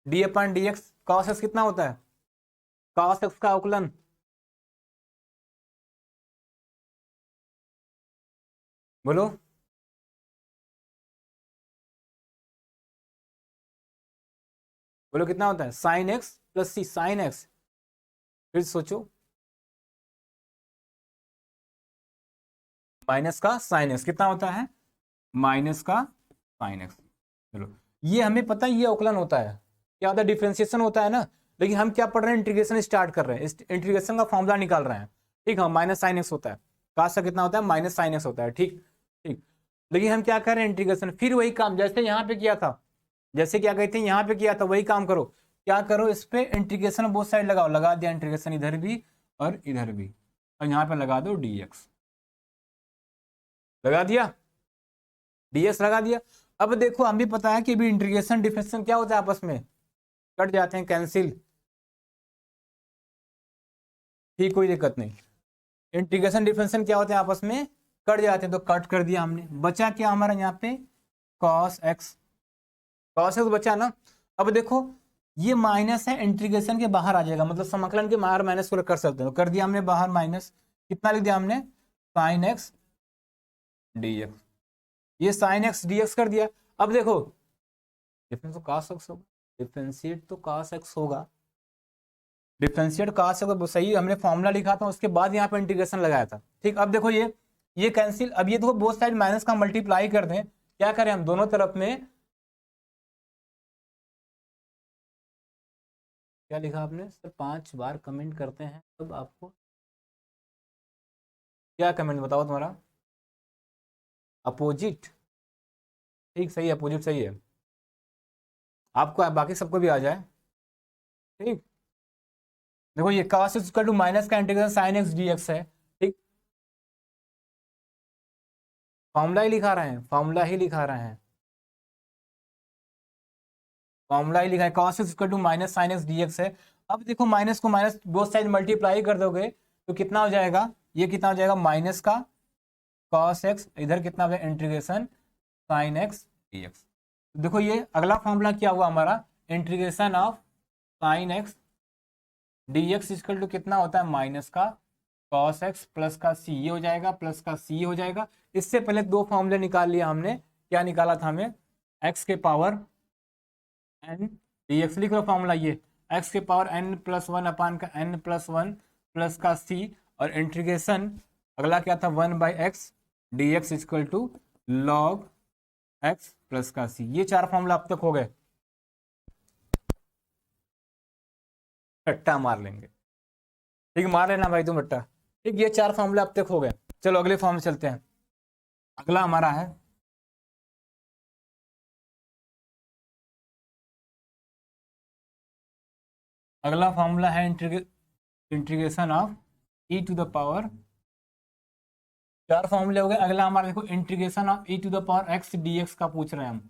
d upon d x cos x कितना होता है, कॉस एक्स का अवकलन, बोलो, बोलो कितना होता है, साइन एक्स प्लस सी, साइन एक्स, फिर सोचो, माइनस का साइन एक्स कितना होता है, माइनस का साइन एक्स। चलो ये हमें पता है, ये अवकलन होता है, क्या होता है, डिफरेंशिएशन होता है ना। लेकिन हम क्या पढ़ रहे हैं, इंटीग्रेशन स्टार्ट कर रहे हैं, इंटीग्रेशन का फॉर्मूला निकाल रहे हैं, ठीक है। माइनस साइन एक्स होता है, काश का कितना होता है, माइनस साइन एक्स होता है, ठीक ठीक। लेकिन हम क्या कर रहे हैं, इंटीग्रेशन, फिर वही काम जैसे यहाँ पे किया था, जैसे क्या कहते हैं यहाँ पे किया था, वही काम करो। क्या करो, इस पे इंटीग्रेशन बोथ साइड लगाओ, लगा दिया इंटीग्रेशन, इधर भी और इधर भी, और यहाँ पे लगा दो dx, लगा दिया, dx लगा दिया। अब देखो हम भी पता है कि भी इंटीग्रेशन डिफरेंशिएशन क्या होता है, आपस में कट जाते हैं, कैंसिल, ठीक, कोई दिक्कत नहीं। इंटीग्रेशन डिफरेंशिएशन क्या होते हैं, आपस में कट जाते हैं, तो कट कर दिया हमने, बचा क्या हमारा यहाँ पे, cos x, cos x बचा ना। अब देखो ये माइनस है, इंटीग्रेशन के बाहर आ जाएगा, मतलब समाकलन के बाहर माइनस को कर सकते हो, कर दिया हमने बाहर माइनस, कितना लिख दिया हमने, साइन एक्स dx, ये sin x dx कर दिया। अब देखो डिफरेंस तो cos x होगा, डिफरेंशिएट तो cos x होगा, डिफरेंशिएट cos x सही, हमने फॉर्मूला लिखा था उसके बाद यहाँ पे इंटीग्रेशन लगाया था। ठीक, अब देखो ये कैंसिल, अब ये देखो बोथ साइड माइनस का मल्टीप्लाई कर दें, क्या करें हम दोनों तरफ में, क्या लिखा आपने सर, 5 बार कमेंट करते हैं तब आपको, क्या कमेंट बताओ तुम्हारा, अपोजिट, ठीक सही है, अपोजिट सही है, आपको बाकी सबको भी आ जाए। ठीक, देखो ये cos x equal to minus का इंटीग्रेशन sin x dx है। ठीक, फॉर्मूला ही लिखा रहे हैं, फॉर्मूला ही लिखा रहे हैं, फॉर्मूला ही लिखा है, cos x equal to minus sin x dx है। अब देखो माइनस को माइनस बोथ साइड मल्टीप्लाई कर दोगे तो कितना हो जाएगा, ये कितना हो जाएगा, माइनस का cos x, इधर कितना हो जाएगा इंटीग्रेशन sin x dx। देखो ये अगला फॉर्मूला क्या हुआ हमारा, integration of sin x dx equal to कितना होता है, माइनस का cos x प्लस का c, ये हो जाएगा प्लस का c हो जाएगा। इससे पहले दो फॉर्मूले निकाल लिया हमने, क्या निकाला था हमें, x के पावर n dx, लिख लो फॉर्मूला ये, x के power n plus one upon का n प्लस वन प्लस का c, और इंटीग्रेशन अगला क्या था, 1/x dx equal to log x plus का c। ये चार फॉर्मूला अब तक हो गए, रट्टा मार लेंगे, ठीक, मार लेना भाई तुम रट्टा। ठीक, ये चार फॉर्मूला अब तक हो गए। चलो अगले फॉर्म चलते हैं, अगला हमारा है अगला फॉर्मूला है integration of e to the power, चार फॉर्मूले हो गए। अगला हमारा देखो integration of e to the power x dx का पूछ रहे हैं हम,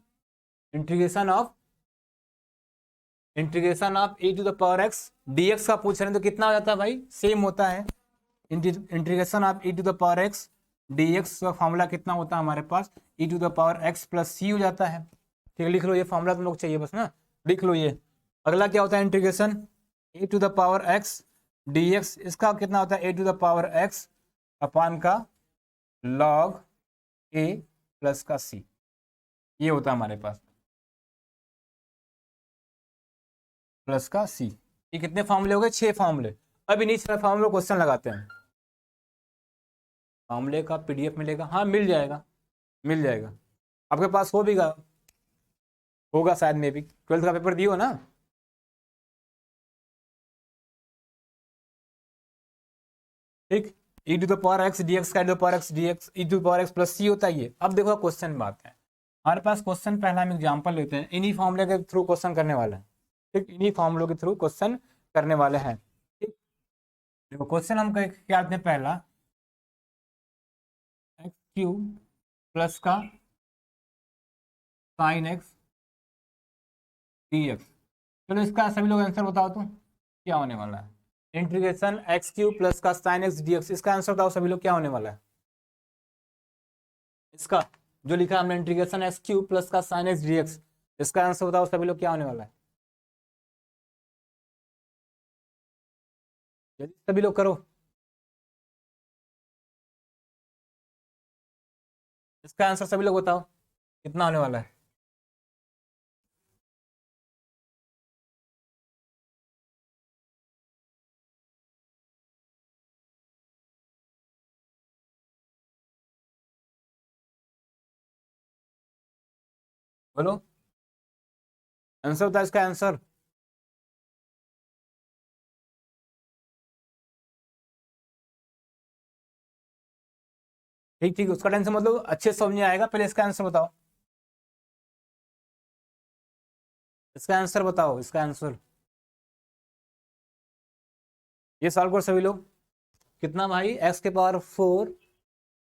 integration of e to the power x dx का पूछ रहे हैं, तो कितना हो जाता है भाई, सेम होता है, integration of e to the power x dx का फॉर्मूला कितना होता है हमारे पास, e to the power x plus c हो जाता है। ठीक है, लिख लो, ये फॉर्मूला तुम लोग चाहिए बस ना, लिख लो ये। अगला क्या होता है, integration e to the power x dx, इसका कितना होता है, a to the power x upon का log a प्लस का c, ये होता है हमारे पास, प्लस का c। ये कितने फॉर्मूले हो गए, 6 फॉर्मूले। अब इन्हीं 6 फॉर्मूले क्वेश्चन लगाते हैं। फॉर्मूले का पीडीएफ मिलेगा, हाँ मिल जाएगा, मिल जाएगा, आपके पास हो भी होगा शायद, में भी 12th का पेपर दियो ना। ठीक, e to the power x dx का e to the power x dx e to the power x plus c होता है ये। अब देखो क्वेश्चन में बात है, हमारे पास क्वेश्चन पहला हम एग्जांपल लेते हैं, इन्हीं फॉर्मूले के थ्रू क्वेश्चन करने वाले हैं। ठीक, इन्हीं फॉर्मूलों के थ्रू क्वेश्चन करने वाले हैं। ठीक, देखो क्वेश्चन हम क्या आते हैं, पहला एक्स क्यूब प्लस का साइन एक्स dx। चलो इसका सभी लोग आंसर बताओ तो क्या होने वाला है, इंटीग्रेशन एक्स क्यूब प्लस का साइन एक्स dx, इसका आंसर बताओ सभी लोग क्या होने वाला है, इसका जो लिखा हमने इंटीग्रेशन एक्स क्यूब प्लस का साइन एक्स dx, इसका आंसर बताओ सभी लोग क्या होने वाला है, सभी लोग करो, इसका आंसर सभी लोग बताओ कितना होने वाला है। बोलो आंसर बताओ, इसका आंसर, ठीक ठीक, उसका टेंशन मतलब अच्छे से समझ में आएगा, पहले इसका आंसर बताओ, इसका आंसर बताओ, इसका आंसर, ये सॉल्व करो सभी लोग, कितना भाई, एक्स के पावर 4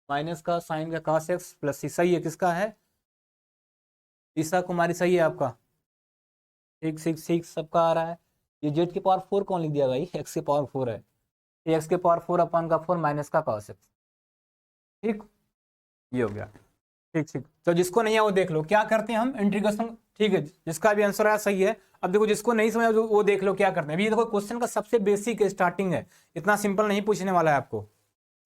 माइनस का साइन का cos x प्लस c, सही है, किसका है, ईसा कुमारी, सही है आपका, ठीक सिक्स सिक्स सबका आ रहा है। ये जेड के पावर 4 कौन लिख दिया भाई, एक्स के पावर 4 है, एक्स के पावर 4 अपान का 4 माइनस का cos x। ठीक, ये हो गया, ठीक ठीक, तो जिसको नहीं है वो देख लो, क्या करते हैं हम इंटीग्रेशन, ठीक है, जिसका भी आंसर आया सही है। अब देखो जिसको नहीं समझ वो देख लो क्या करते हैं। अभी देखो क्वेश्चन का सबसे बेसिक स्टार्टिंग है, इतना सिंपल नहीं पूछने वाला है आपको,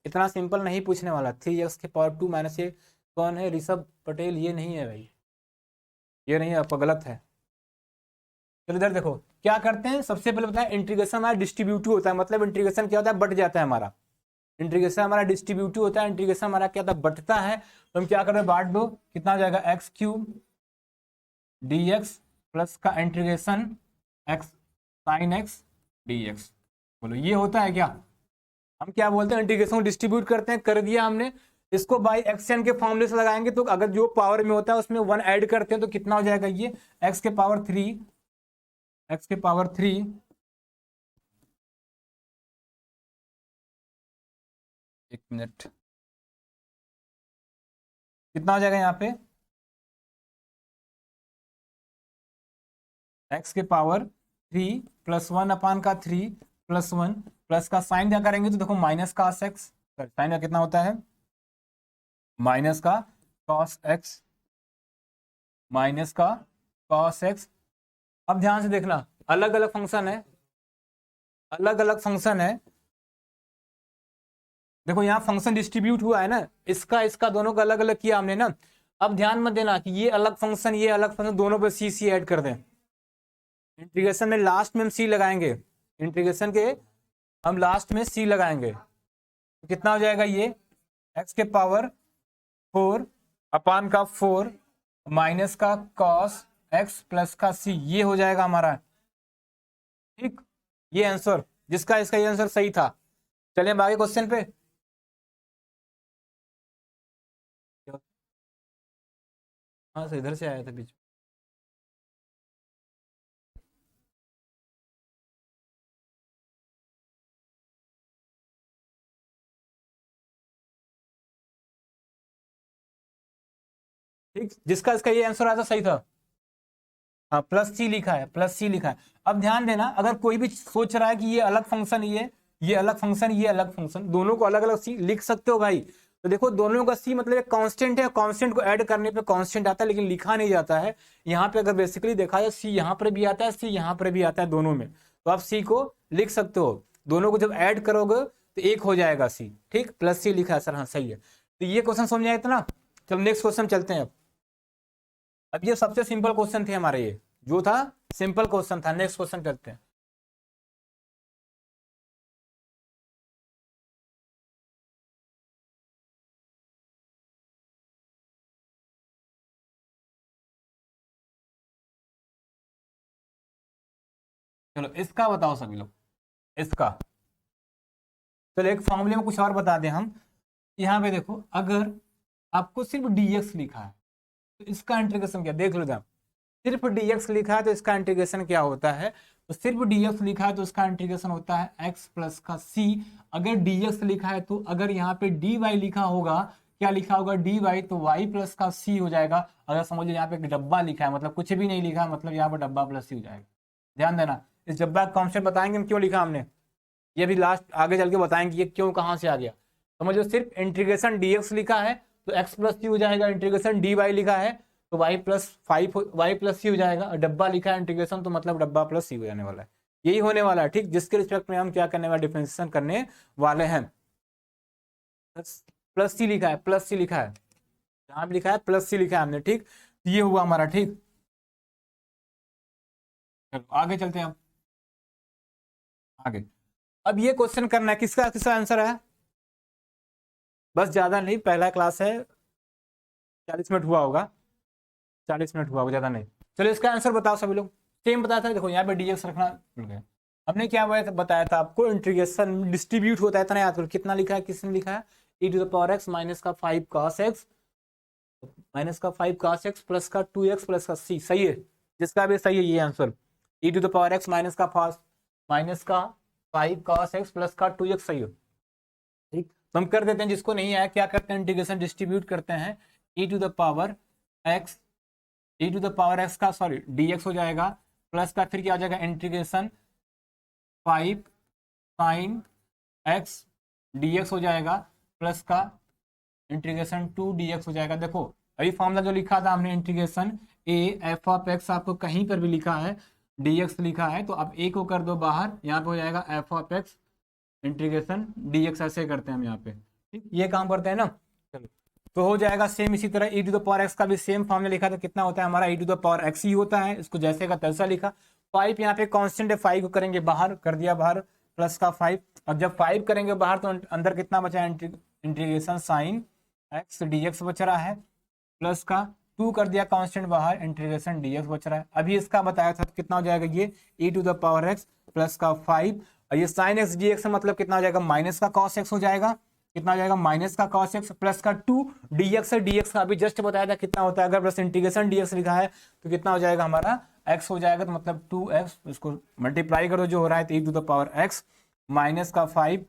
इतना सिंपल नहीं पूछने वाला। 3x के पावर 2 माइनस ए कौन है? ऋषभ पटेल। ये नहीं है भाई, ये नहीं है, आपका गलत है। चलो इधर देखो क्या करते हैं, सबसे पहले बताएं इंटीग्रेशन हमारा डिस्ट्रीब्यूटिव होता है। मतलब इंटीग्रेशन क्या होता है? बट जाता है हमारा। इंटीग्रेशन हमारा डिस्ट्रीब्यूटिव होता है, इंटीग्रेशन हमारा क्या होता है? बटता है। तो हम क्या कर रहे हैं? बांट दो। कितना हो जाएगा? X cube d x plus का integration x sine x d x. बोलो ये होता है क्या? हम क्या बोलते हैं? इंटीग्रेशन को डिस्ट्रीब्यूट करते हैं। कर दिया हमने। इसको बाई एक्सएन के फॉर्मूले से लगाएंगे, तो अगर जो पावर में होता है उसमें 1 ऐड करते हैं तो कितना हो जाएगा? ये एक्स के पावर 3, एक्स के पावर 3 एक मिनट, कितना हो जाएगा यहाँ पे? एक्स के पावर 3 प्लस 1 अपान का 3 प्लस 1 प्लस का साइन क्या करेंगे? तो देखो माइनस का एक्स, साइन का कितना होता है? माइनस का कॉस एक्स, माइनस का कॉस एक्स। अब ध्यान से देखना, अलग अलग फंक्शन है, अलग अलग फंक्शन है। देखो यहाँ फंक्शन डिस्ट्रीब्यूट हुआ है ना, इसका इसका दोनों का अलग अलग किया हमने ना। अब ध्यान मत देना कि ये अलग फंक्शन ये अलग फंक्शन, दोनों पे सी सी ऐड कर दें। इंटीग्रेशन में लास्ट में हम सी लगाएंगे, इंटीग्रेशन के हम लास्ट में सी लगाएंगे। तो कितना हो जाएगा? ये एक्स के पावर 4 अपान का 4 माइनस का कॉस एक्स प्लस का सी, ये हो जाएगा हमारा। ठीक, ये आंसर जिसका इसका ये आंसर सही था। चलिए हम आगे क्वेश्चन पे। हाँ सर, इधर से आया था बीच। ठीक, जिसका इसका ये आंसर आया था सही था। हाँ प्लस सी लिखा है, प्लस सी लिखा है। अब ध्यान देना, अगर कोई भी सोच रहा है कि ये अलग फंक्शन, ये अलग फंक्शन, ये अलग फंक्शन, दोनों को अलग अलग सी लिख सकते हो भाई। तो देखो दोनों का सी मतलब एक कांस्टेंट है, कांस्टेंट को ऐड करने पे कांस्टेंट आता है, लेकिन लिखा नहीं जाता है। यहाँ पे अगर बेसिकली देखा जाए, सी यहाँ पर भी आता है, सी यहाँ पर भी आता है, दोनों में। तो आप सी को लिख सकते हो, दोनों को जब ऐड करोगे तो एक हो जाएगा सी। ठीक, प्लस सी लिखा है सर, हाँ सही है। तो ये क्वेश्चन समझ आया था ना। चलो नेक्स्ट क्वेश्चन चलते हैं। अब ये सबसे सिंपल क्वेश्चन थे हमारे, ये जो था सिंपल क्वेश्चन था। नेक्स्ट क्वेश्चन करते हैं। चलो इसका बताओ सभी लोग, इसका। चलो एक फॉर्मूले में कुछ और बता दें हम। यहाँ पे देखो, अगर आपको सिर्फ dx लिखा है तो इसका इंटीग्रेशन क्या, देख लो जरा। सिर्फ dx लिखा है तो इसका इंटीग्रेशन क्या होता है? तो सिर्फ dx लिखा है तो इसका इंटीग्रेशन होता है x प्लस का c। अगर dx लिखा है तो अगर यहाँ पे dy लिखा होगा, क्या लिखा होगा? dy, तो y प्लस का c हो जाएगा। अगर समझ लो यहाँ पे एक डब्बा लिखा है, मतलब कुछ भी नहीं लिखा है, मतलब यहाँ पर डब्बा प्लस c हो जाएगा। ध्यान देना, इस डब्बा का कॉन्सेप्ट बताएंगे हम क्यों लिखा हमने, ये भी लास्ट आगे चल के बताएंगे ये क्यों कहाँ से आ गया। समझो सिर्फ इंटीग्रेशन dx लिखा है तो x प्लस सी हो जाएगा, इंटीग्रेशन dy लिखा है तो y प्लस 5 y प्लस सी हो जाएगा, और डब्बा लिखा है इंटीग्रेशन तो मतलब डब्बा प्लस सी हो जाने वाला है। यही होने वाला है। ठीक, जिसके रिस्पेक्ट में हम क्या करने वाले, डिफरेंशिएशन करने वाले हैं। प्लस सी लिखा है, प्लस सी लिखा है, जहां भी लिखा है प्लस सी लिखा है हमने। ठीक, ये हुआ हमारा। ठीक, चलो आगे चलते हैं हम आगे। अब ये क्वेश्चन करना है, किसका किसका आंसर है? बस ज्यादा नहीं, पहला क्लास है, 40 मिनट हुआ होगा, 40 मिनट हुआ होगा, ज्यादा नहीं। चलो इसका आंसर बताओ सभी लोग। सेम बताया था, देखो यहाँ पे dx रखना भूल गए। हमने क्या बताया था आपको, इंटीग्रेशन डिस्ट्रीब्यूट होता है, इतना याद करो। कितना लिखा है, किसने लिखा है? e to the power x minus का 5 cos x, माइनस का 5 cos x प्लस का 2x प्लस का c। सही है, जिसका भी सही है ये answer. e to the power x minus का 5 cos x प्लस का 2x सही है। ठीक, तो हम कर देते हैं, जिसको नहीं आया क्या करते हैं, इंटीग्रेशन डिस्ट्रीब्यूट करते हैं। e to the power x का सॉरी dx हो जाएगा, प्लस का फिर क्या हो जाएगा, इंटीग्रेशन 5 sin x dx हो जाएगा, प्लस का इंटीग्रेशन 2 dx हो जाएगा। देखो अभी फॉर्मूला जो लिखा था हमने, integration a f of x, आपको कहीं पर भी लिखा है dx लिखा है तो आप a को कर दो बाहर, यहाँ पे हो जाएगा f of x integration dx। ऐसे करते हैं हम यहाँ पे। ठीक, ये काम करते हैं ना। चलो तो हो जाएगा सेम इसी तरह e to the power x का भी सेम फॉर्मूला लिखा था, कितना होता है हमारा e to the power x ही होता है, इसको जैसे का तैसा लिखा। 5 यहाँ पे कांस्टेंट है, 5 को करेंगे बाहर, कर दिया बाहर, प्लस का 5, और जब 5 करेंगे बाहर तो अंदर कितना बचा है, इंटीग्रेशन साइन x dx बच रहा है, प्लस का 2 कर दिया कांस्टेंट बाहर, इंटीग्रेशन dx बच रहा है। अभी इसका बताया था कितना हो जाएगा ये e to the power x plus का 5, और ये साइन x dx का मतलब कितना हो जाएगा, माइनस का cos x हो जाएगा, कितना हो जाएगा माइनस का cos x, प्लस का 2 dx है, dx का अभी जस्ट बताया था कितना होता है, अगर प्लस इंटीग्रेशन dx लिखा है तो कितना हो जाएगा हमारा x हो जाएगा, तो मतलब 2x, इसको मल्टीप्लाई करो जो हो रहा है, तो e to the power x minus का 5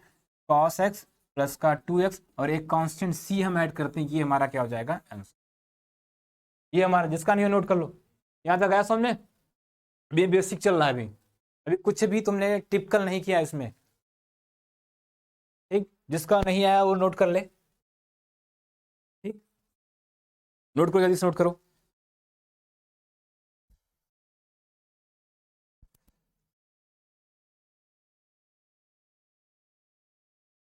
cos x प्लस का 2x, और एक कांस्टेंट c हम ऐड करते हैं, ये हमारा क्या हो जाएगा आंसर। ये हमारा, जिसका नहीं हो नोट कर लो, यहाँ तक आया समझ, अभी बेसिक चल रहा है, अभी कुछ भी तुमने टिपिकल नहीं किया इसमें, ठीक, जिसका नहीं आया वो नोट कर ले, ठीक, नोट करो, जल्दी से नोट करो।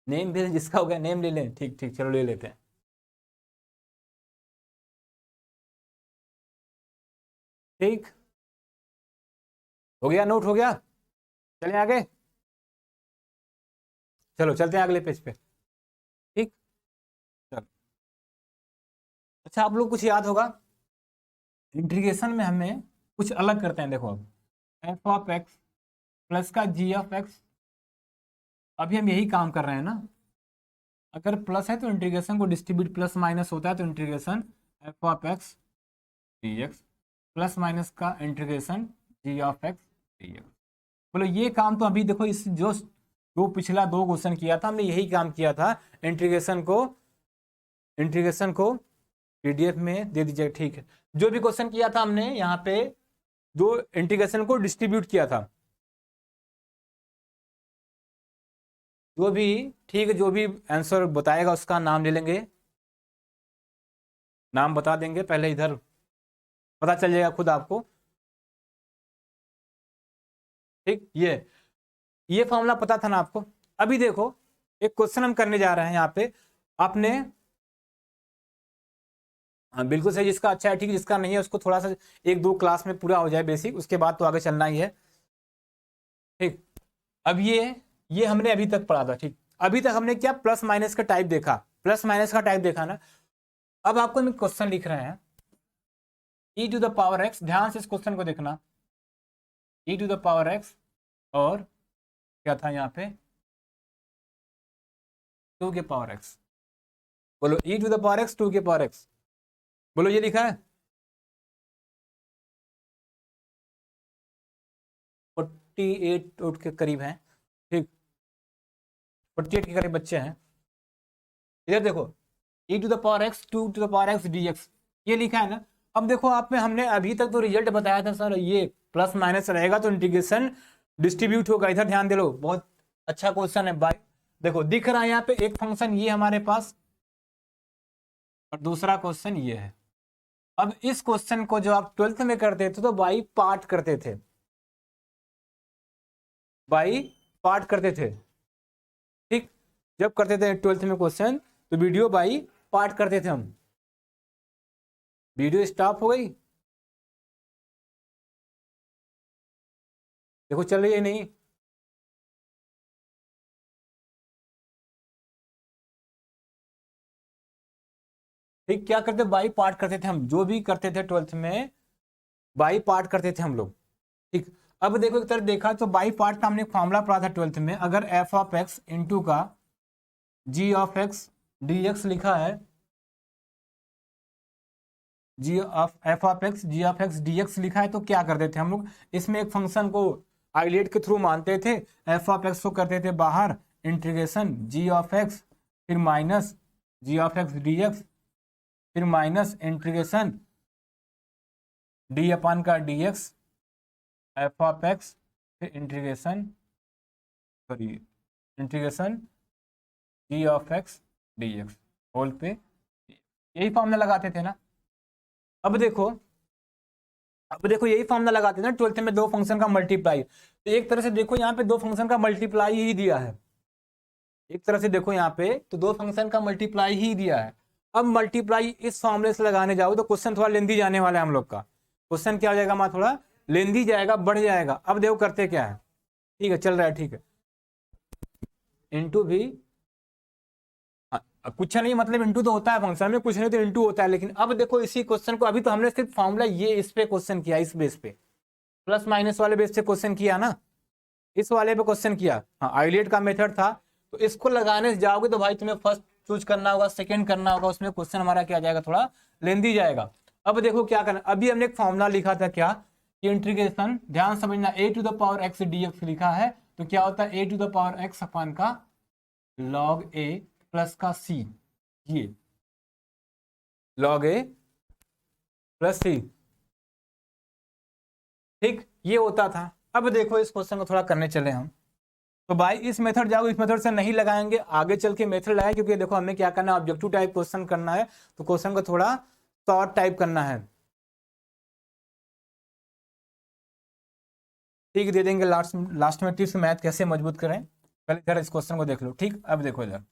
नेम भी जिसका हो गया नेम ले लें, ठीक ठीक, चलो ले लेते हैं। ठीक, हो गया, नोट हो गया, चलें आगे, चलो चलते हैं अगले पेज पे, ठीक, चलो। अच्छा, आप लोग कुछ याद होगा, इंटीग्रेशन में हमें कुछ अलग करते हैं, देखो अब एफ ऑफ एक्स प्लस का जी ऑफ एक्स, अभी हम यही काम कर रहे हैं ना, अगर प्लस है तो इंटीग्रेशन को डिस्ट्रीब्यूट, प्लस माइनस होता है तो integration f of x d x plus minus का integration g of x d x. बोलो ये काम तो अभी देखो, इस जो पिछला 2 क्वेश्चन किया था हमने, यही काम किया था, इंटीग्रेशन को पीडीएफ में दे दीजिए, ठीक है। जो भी क्वेश्चन किया था हमने यहाँ पे, जो इंटीग्रेशन को डिस्ट्रीब्यूट किया था, जो भी, ठीक है, जो भी आंसर बताएगा उसका नाम ले लेंगे, नाम बता देंगे, पहले इधर पता चल जाएगा खुद आपको, ठीक। ये फॉर्मूला पता था ना आपको। अभी देखो एक क्वेश्चन हम करने जा रहे हैं यहाँ पे, आपने, हाँ बिल्कुल सही, जिसका अच्छा है ठीक, जिसका नहीं है उसको थोड़ा सा 1-2 क्लास में पूरा हो जाए बेसिक, उसके बाद तो आगे चलना ही है, ठीक। अब ये हमने अभी तक पढ़ा था, ठीक। अभी तक हमने क्या, प्लस माइनस का टाइप देखा, प्लस माइनस का टाइप देखा ना। अब आपको हम क्वेश्चन लिख रहे हैं e to the power x, ध्यान से इस क्वेश्चन को देखना, e to the power x, और क्या था यहाँ पे 2 के पावर x, बोलो e to the power x 2 के पावर x, बोलो ये लिखा है 48 के करीब है, ठीक, 48 के करीब बच्चे हैं। इधर देखो e to the power x 2 to the power x dx, ये लिखा है ना। अब देखो आप में हमने अभी तक तो रिजल्ट बताया था सर, ये प्लस माइनस रहेगा तो इंटीग्रेशन डिस्ट्रीब्यूट होगा, इधर ध्यान दे लो, बहुत अच्छा क्वेश्चन है भाई। देखो दिख रहा है यहाँ पे एक फंक्शन ये हमारे पास, और दूसरा क्वेश्चन ये है। अब इस क्वेश्चन को जो आप 12th में करते थे तो बाई पार्ट करते थे, बाई पार्ट करते थे, ठीक। जब करते थे 12th में क्वेश्चन तो वीडियो बाई पार्ट करते थे हम। वीडियो स्टॉप हो गई, देखो चल रही है नहीं, ठीक। क्या करते, बाई पार्ट करते थे हम, जो भी करते थे 12th में बाई पार्ट करते थे हम लोग, ठीक। अब देखो एक तरह देखा तो बाई पार्ट का हमने फॉर्मूला पढ़ा था 12th में, अगर एफ ऑफ एक्स इंटू का g of x d x लिखा है, g of f of x g of x d x लिखा है, तो क्या करते थे हम लोग, इसमें एक फंक्शन को आइलेट के थ्रू मानते थे, एफ ऑफ एक्स को करते थे बाहर, इंटीग्रेशन जी ऑफ एक्स, फिर minus g of x d x, फिर माइनस इंटीग्रेशन डी अपान का d x f of x, फिर integration, sorry integration g of x d x whole पे, यही फॉर्मूला लगाते थे ना। अब देखो यही फॉर्मूला लगाते थे ना 12th में, 2 फंक्शन का मल्टीप्लाई, तो एक तरह से देखो यहाँ पे 2 फंक्शन का मल्टीप्लाई ही दिया है, एक तरह से देखो यहाँ पे तो 2 फंक्शन का मल्टीप्लाई ही दिया है। अब मल्टीप्लाई इस फॉर्मूले से लगाने जाओ तो क्वेश्चन थोड़ा लेंदी जाने वाला है हम लोग का। क्वेश्चन क्या हो जाएगा हमारा, थोड़ा लेंदी जाएगा, बढ़ जाएगा। अब देखो करते क्या है, ठीक है चल रहा है, ठीक है। इंटू भी कुछ नहीं, मतलब इंटू तो होता है फंक्शन में, कुछ नहीं तो इंटू होता है। लेकिन अब देखो इसी क्वेश्चन को, अभी तो हमने सिर्फ फॉर्मूला ये इस पे क्वेश्चन किया, इस बेस पे, प्लस माइनस वाले बेस पे क्वेश्चन किया ना, इस वाले पे क्वेश्चन किया। हाँ आइलेट का मेथड था, तो इसको लगाने जाओगे तो भाई तुम्हें फर्स्ट चूज करना होगा, सेकंड करना होगा, उसमें क्वेश्चन हमारा क्या जाएगा, थोड़ा लेंदी जाएगा। अब देखो क्या करना, अभी हमने एक फॉर्मूला लिखा था क्या, कि इंटीग्रेशन, ध्यान समझना, a to the power x d x लिखा है, तो क्या होता है a to the power x upon का लॉग ए प्लस का सी, ये लॉग ए प्लस सी, ठीक ये होता था। अब देखो इस क्वेश्चन को थोड़ा करने चले हम, तो भाई इस मेथड जाओ, इस मेथड से नहीं लगाएंगे, आगे चल के मेथड लगाए, क्योंकि देखो हमें क्या करना है, ऑब्जेक्टिव टाइप क्वेश्चन करना है, तो क्वेश्चन को थोड़ा शॉर्ट टाइप करना है, ठीक दे देंगे लास्ट में टिप्स, मैथ कैसे मजबूत करें। पहले इधर इस क्वेश्चन को देख लो, ठीक। अब देखो इधर,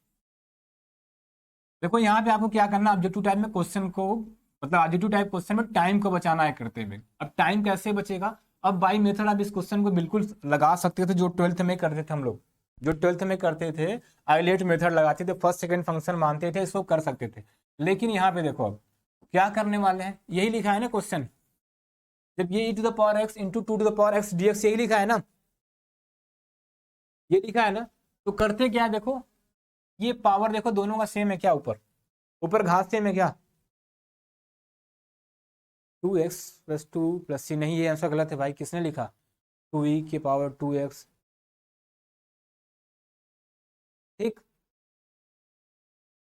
देखो यहाँ पे आपको क्या करना है, ऑब्जेक्टिव टाइप में क्वेश्चन को, मतलब ऑब्जेक्टिव टाइप क्वेश्चन में टाइम को बचाना है करते हुए। अब टाइम कैसे बचेगा, अब बाई मेथड आप इस क्वेश्चन को बिल्कुल लगा सकते थे, जो 12th में करते थे हम लोग, जो 12th में करते थे, आइलेट मेथड लगाते थे, फर्स्ट सेकंड फंक्शन मानते थे, इसको कर सकते थे। लेकिन यहाँ पे देखो अब क्या करने वाले हैं, यही लिखा है ना क्वेश्चन, जब ये e to the power x into two to the power x dx, यही लिखा है ना, ये लिखा है ना, तो करते क्या है, देखो ये पावर देखो दोनों का सेम है क्या, ऊपर ऊपर घात सेम है क्या, 2x प्लस 2 + c, नहीं ये आंसर गलत है भाई, किसने लिखा, 2e की पावर 2x, ठीक,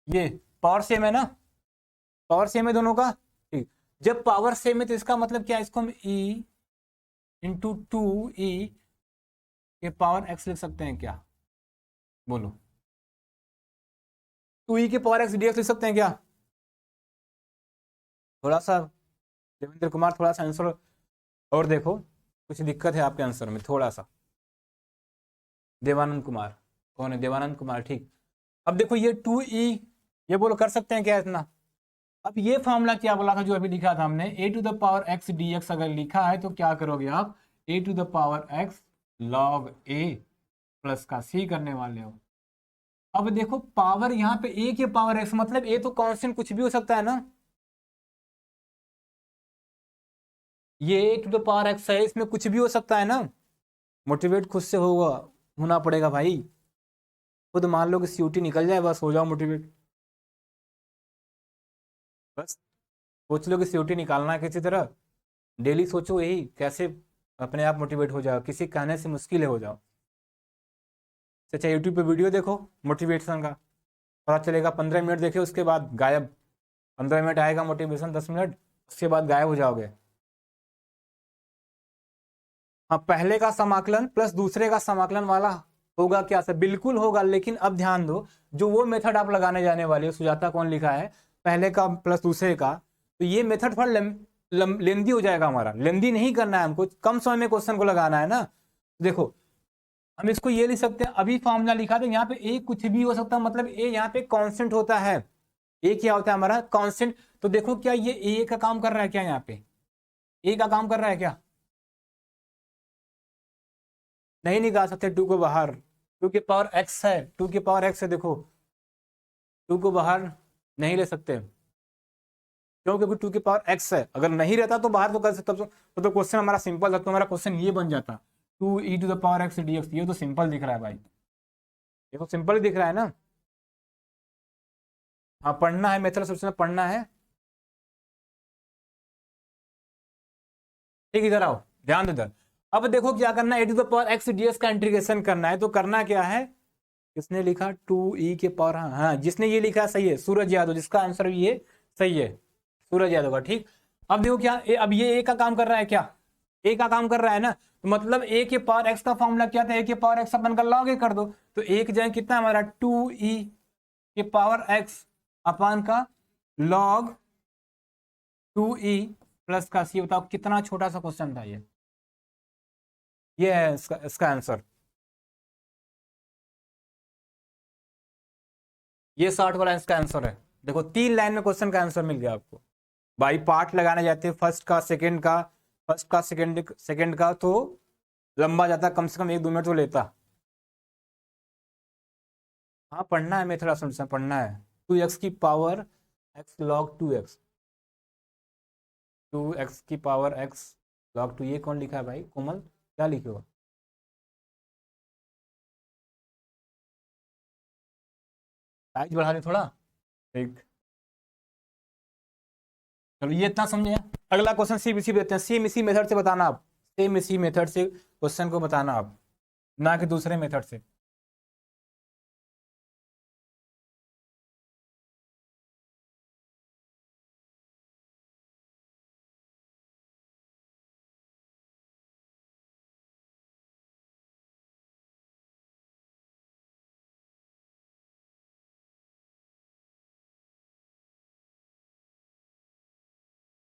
ये पावर सेम है ना, पावर सेम है दोनों का, ठीक। जब पावर सेम है तो इसका मतलब क्या है, इसको हम e इंटू 2e के पावर x लिख सकते हैं क्या, बोलो, 2e के पावर x dx लिख सकते हैं क्या। थोड़ा सा देवेंद्र कुमार, थोड़ा सा आंसर और देखो, कुछ दिक्कत है आपके आंसर में थोड़ा सा। देवानंद कुमार, कौन है देवानंद कुमार, ठीक। अब देखो ये 2e, ये बोलो कर सकते हैं क्या इतना। अब ये फॉर्मूला क्या बोला था जो अभी लिखा था हमने, ए to the power x d x अगर लिखा है तो क्या करोगे आप, ए to the power x log A plus का सी करने वाले हो। अब देखो पावर यहाँ पे ए के पावर एक्स, मतलब ए तो कांस्टेंट कुछ भी हो सकता है ना, ये ए टू द पावर एक्स है, इसमें कुछ भी हो सकता है ना। मोटिवेट खुद से होगा, होना पड़ेगा भाई, खुद मान लो कि सीयूटी निकल जाए, बस हो जाओ मोटिवेट, बस सोच लो कि सीयूटी निकालना है किसी तरह, डेली सोचो यही, कैसे अपने आप मोटिवेट हो जाओ, किसी कहने से मुश्किल है हो जाओ। अच्छा यूट्यूब पे वीडियो देखो मोटिवेशन का, पता चलेगा, 15 मिनट देखे उसके बाद गायब, 15 मिनट आएगा मोटिवेशन, 10 मिनट उसके बाद गायब हो जाओगे। हाँ पहले का समाकलन प्लस दूसरे का समाकलन वाला होगा क्या सर, बिल्कुल होगा, लेकिन अब ध्यान दो, जो वो मेथड आप लगाने जाने वाले हो, सुजाता कौन लिखा है, पहले का प्लस दूसरे का, तो ये मेथड थोड़ा लेंदी हो जाएगा हमारा, लेंदी नहीं करना है हमको, कम समय में क्वेश्चन को लगाना है ना। देखो हम इसको ये लिख सकते हैं, अभी फॉर्मूला लिखा था, यहाँ पे ए कुछ भी हो सकता है, मतलब ए यहाँ पे कांस्टेंट होता है, ए क्या होता है हमारा कांस्टेंट। तो देखो क्या ये ए का काम कर रहा है क्या, यहाँ पे ए का काम कर रहा है क्या, नहीं निकाल सकते 2 को बाहर, 2 की पावर x है, 2 की पावर x है, देखो 2 को बाहर नहीं ले सकते, क्यों, क्योंकि 2 की पावर x है, अगर नहीं रहता तो बाहर तो कर सकते, तो क्वेश्चन हमारा सिंपल था, तो हमारा क्वेश्चन ये बन जाता 2e to the power x dx, ये तो सिंपल दिख रहा है भाई, ये तो सिंपल ही दिख रहा है ना। हाँ पढ़ना है, मेथड सोचना पढ़ना है, ठीक इधर आओ, ध्यान दो इधर। अब देखो क्या करना है, a to the power x d x का इंटीग्रेशन करना है, तो करना क्या है, किसने लिखा 2e के पावर, हाँ जिसने ये लिखा सही है सूरज यादव, जिसका आंसर ये सही है सूरज यादव का, ठीक। अब देखो क्या अब ये ए का काम कर रहा है क्या, ए का काम कर रहा है ना, तो मतलब ए के पावर एक्स का फॉर्मूला क्या था, ए के पावर एक्स अपन का लॉग ए कर दो, तो एक जाए कितना हमारा 2e के पावर एक्स अपन का लॉग 2e प्लस का सी। बताओ कितना छोटा सा क्वेश्चन था ये है इसका आंसर, ये 60 वाला इसका आंसर है। देखो 3 लाइन में क्वेश्चन का आंसर मिल गया आपको। बाई पार्ट लगाने जाते हैं, फर्स्ट का सेकंड का तो लंबा जाता, कम से कम 1-2 मिनट तो लेता। हाँ पढ़ना है, मेथड ऑफ सॉल्यूशन पढ़ना है। 2x की power x log 2x, 2x की पावर x log 2, ये कौन लिखा है भाई? कोमल क्या लिखे हो? साइज बढ़ा दे थोड़ा। ठीक, चलो ये इतना समझे। अगला क्वेश्चन सेम इसी देते हैं, सेम इसी मेथड से बताना आप, सेम इसी मेथड से क्वेश्चन को बताना आप, ना कि दूसरे मेथड से।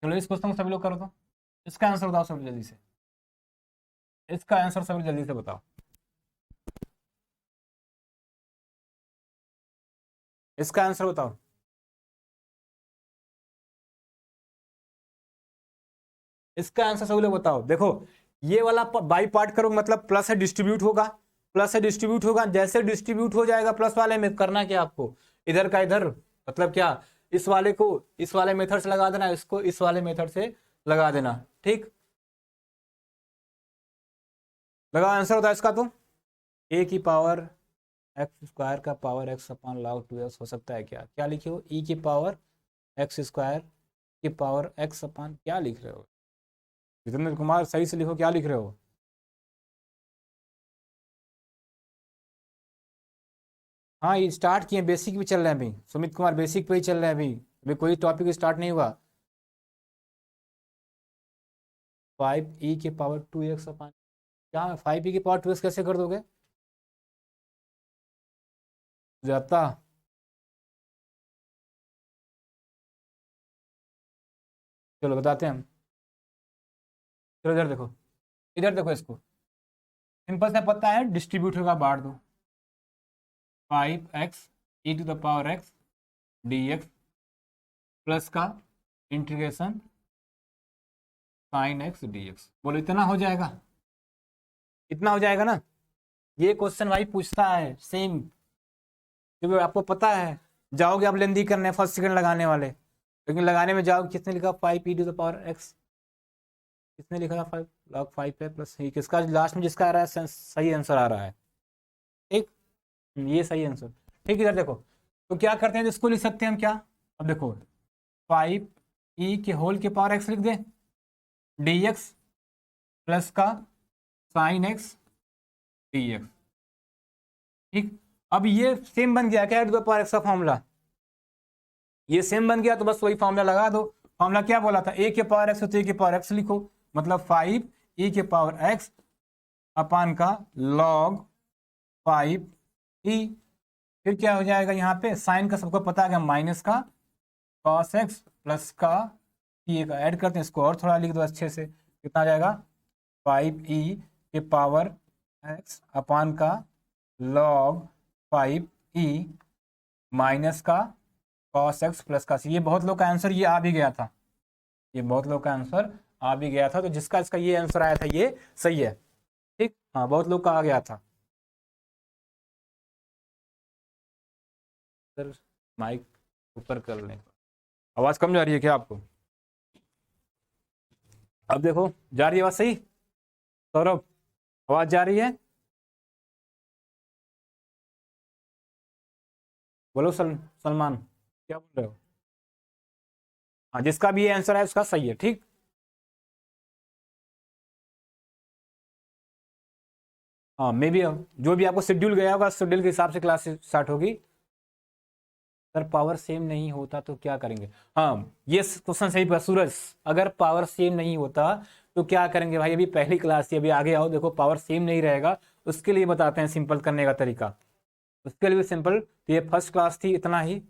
चलो इस क्वेश्चन को सभी लोग करो तो, इसका आंसर बताओ सभी जल्दी से, इसका आंसर सभी जल्दी से बताओ, इसका आंसर बताओ। इसका आंसर सभी लोग बताओ। देखो ये वाला बाई पार्ट करो मतलब प्लस है डिस्ट्रीब्यूट होगा, प्लस है डिस्ट्रीब्यूट होगा, जैसे डिस्ट्रीब्यूट हो जाएगा प्लस वाले में करना क्या आपको, इधर का इधर, मतलब क्या, इस वाले को इस वाले मेथड से लगा देना, इसको इस वाले मेथड से लगा देना। ठीक, लगा आंसर होता है इसका तो ए की पावर एक्स स्क्वायर का power x upon log 2x हो सकता है क्या? क्या लिखे हो? ई की पावर एक्स स्क्वायर की पावर एक्स अपॉन, क्या लिख रहे हो जितेंद्र कुमार? सही से लिखो, क्या लिख रहे हो? हाँ ये स्टार्ट किए, बेसिक भी चल रहे हैं अभी, सुमित कुमार बेसिक पे ही चल रहे हैं अभी, अभी कोई टॉपिक स्टार्ट नहीं हुआ। 5e के पावर 2x अपॉन, क्या 5e के पावर 2x कैसे कर दोगे जाता? चलो बताते हैं हम। चलो इधर देखो, इधर देखो, इसको सिंपल से पता है, डिस्ट्रीब्यूट होगा, बांट दो। 5x e to the power x dx प्लस का इंटीग्रेशन साइन एक्स dx, बोलो इतना हो जाएगा? इतना हो जाएगा ना? ये क्वेश्चन भाई पूछता है सेम, क्योंकि आपको पता है जाओगे आप लेंदी करने फर्स्ट सेकंड लगाने वाले, लेकिन लगाने में जाओगे, किसने लिखा 5e to the power x, किसने लिखा था 5 log 5 है प्लस ही, किसका लास्ट में जिसका आ रहा है सही आंसर आ रहा है। ठीक, ये सही आंसर। ठीक, इधर देखो, तो क्या करते हैं, इसको लिख सकते हैं हम क्या, अब देखो 5e के होल के पावर x लिख दें dx प्लस का साइन एक्स dx। ठीक, अब ये सेम बन गया क्या टू द पावर एक्स का फॉर्मूला, ये सेम बन गया, तो बस वही फॉर्मूला लगा दो। फॉर्मूला क्या बोला था, ए के पावर एक्स, तो ए के पावर एक्स लिखो, मतलब 5e के पावर एक्स अपान का लॉग 5e, फिर क्या हो जाएगा, यहाँ पे साइन का सबको पता है माइनस का कॉस एक्स प्लस का टी का ऐड करते हैं, इसको और थोड़ा लिख दो अच्छे से, कितना आ जाएगा 5e के पावर एक्स अपान का लॉग 5e माइनस का कॉस एक्स प्लस का सी। ये बहुत लोग का आंसर ये आ भी गया था, ये बहुत लोग का आंसर आ भी गया था, तो जिसका इसका ये आंसर आया था ये सही है। ठीक, हाँ बहुत लोग का आ गया था। सर माइक ऊपर कर लें, आवाज कम जा रही है क्या आपको? अब देखो जा रही है आवाज सही? सौरभ आवाज जा रही है? बोलो सलमान क्या बोल रहे हो? हाँ जिसका भी ये आंसर है उसका सही है। ठीक, हाँ मे बी जो भी आपको शेड्यूल गया होगा शेड्यूल के हिसाब से क्लास स्टार्ट होगी। अगर पावर सेम नहीं होता तो क्या करेंगे, हाँ ये क्वेश्चन सही पर सूरज, अगर पावर सेम नहीं होता तो क्या करेंगे भाई, अभी पहली क्लास थी, अभी आगे आओ, देखो पावर सेम नहीं रहेगा, उसके लिए बताते हैं सिंपल करने का तरीका, उसके लिए भी सिंपल। तो ये फर्स्ट क्लास थी, इतना ही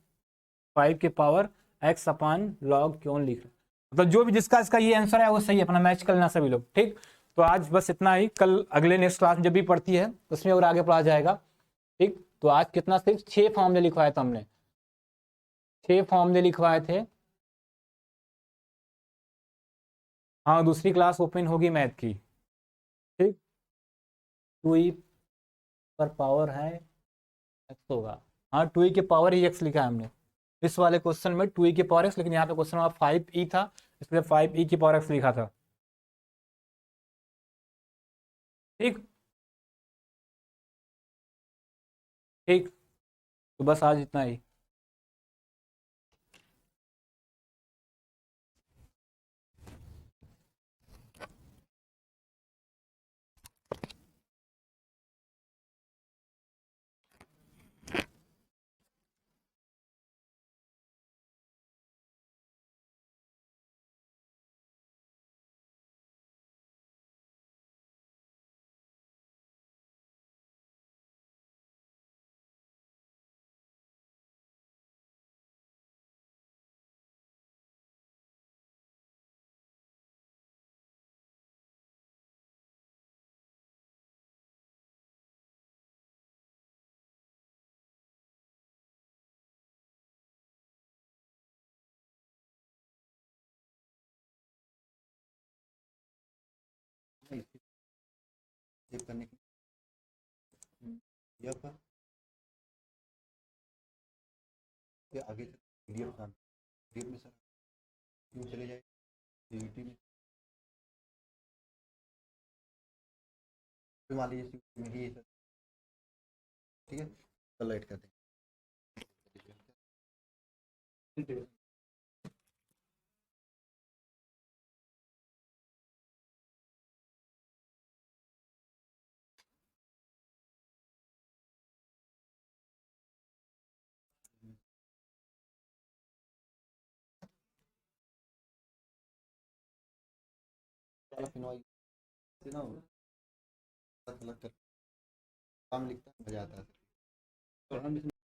5 के पावर एक्स अपान लॉग क्यों लिख रहे, मतलब जो भी जिसका इसका ये आंसर है वो सही है, अपना मैच कर लेना सभी लोग। ठीक, तो आज बस इतना ही, कल अगले नेक्स्ट क्लास जब भी पढ़ती है उसमें और आगे पढ़ा जाएगा। ठीक, तो आज कितना सिर्फ 6 फॉर्मूले लिखवाया था हमने, 6 फॉर्मूले लिखवाए थे। हाँ, दूसरी क्लास ओपन होगी मैथ की, ठीक। 2e पर पावर है एक्स होगा। हाँ, 2e के पावर ही एक्स लिखा है हमने इस वाले क्वेश्चन में, 2e की पावर एक्स, लेकिन यहाँ पे क्वेश्चन में 5e था, इसलिए 5e की पावर एक्स लिखा था, ठीक। ठीक, तो बस आज इतना ही। सेव करने के लिए पर ये आगे पीडीएफ का पीडीएफ में सर क्यों चले जाए सीईटी में, फिर मान लीजिए मेरी ये सर, ठीक है, कल ऐड कर देंगे। ना अलग अलग काम लिखता है, मजा आता है।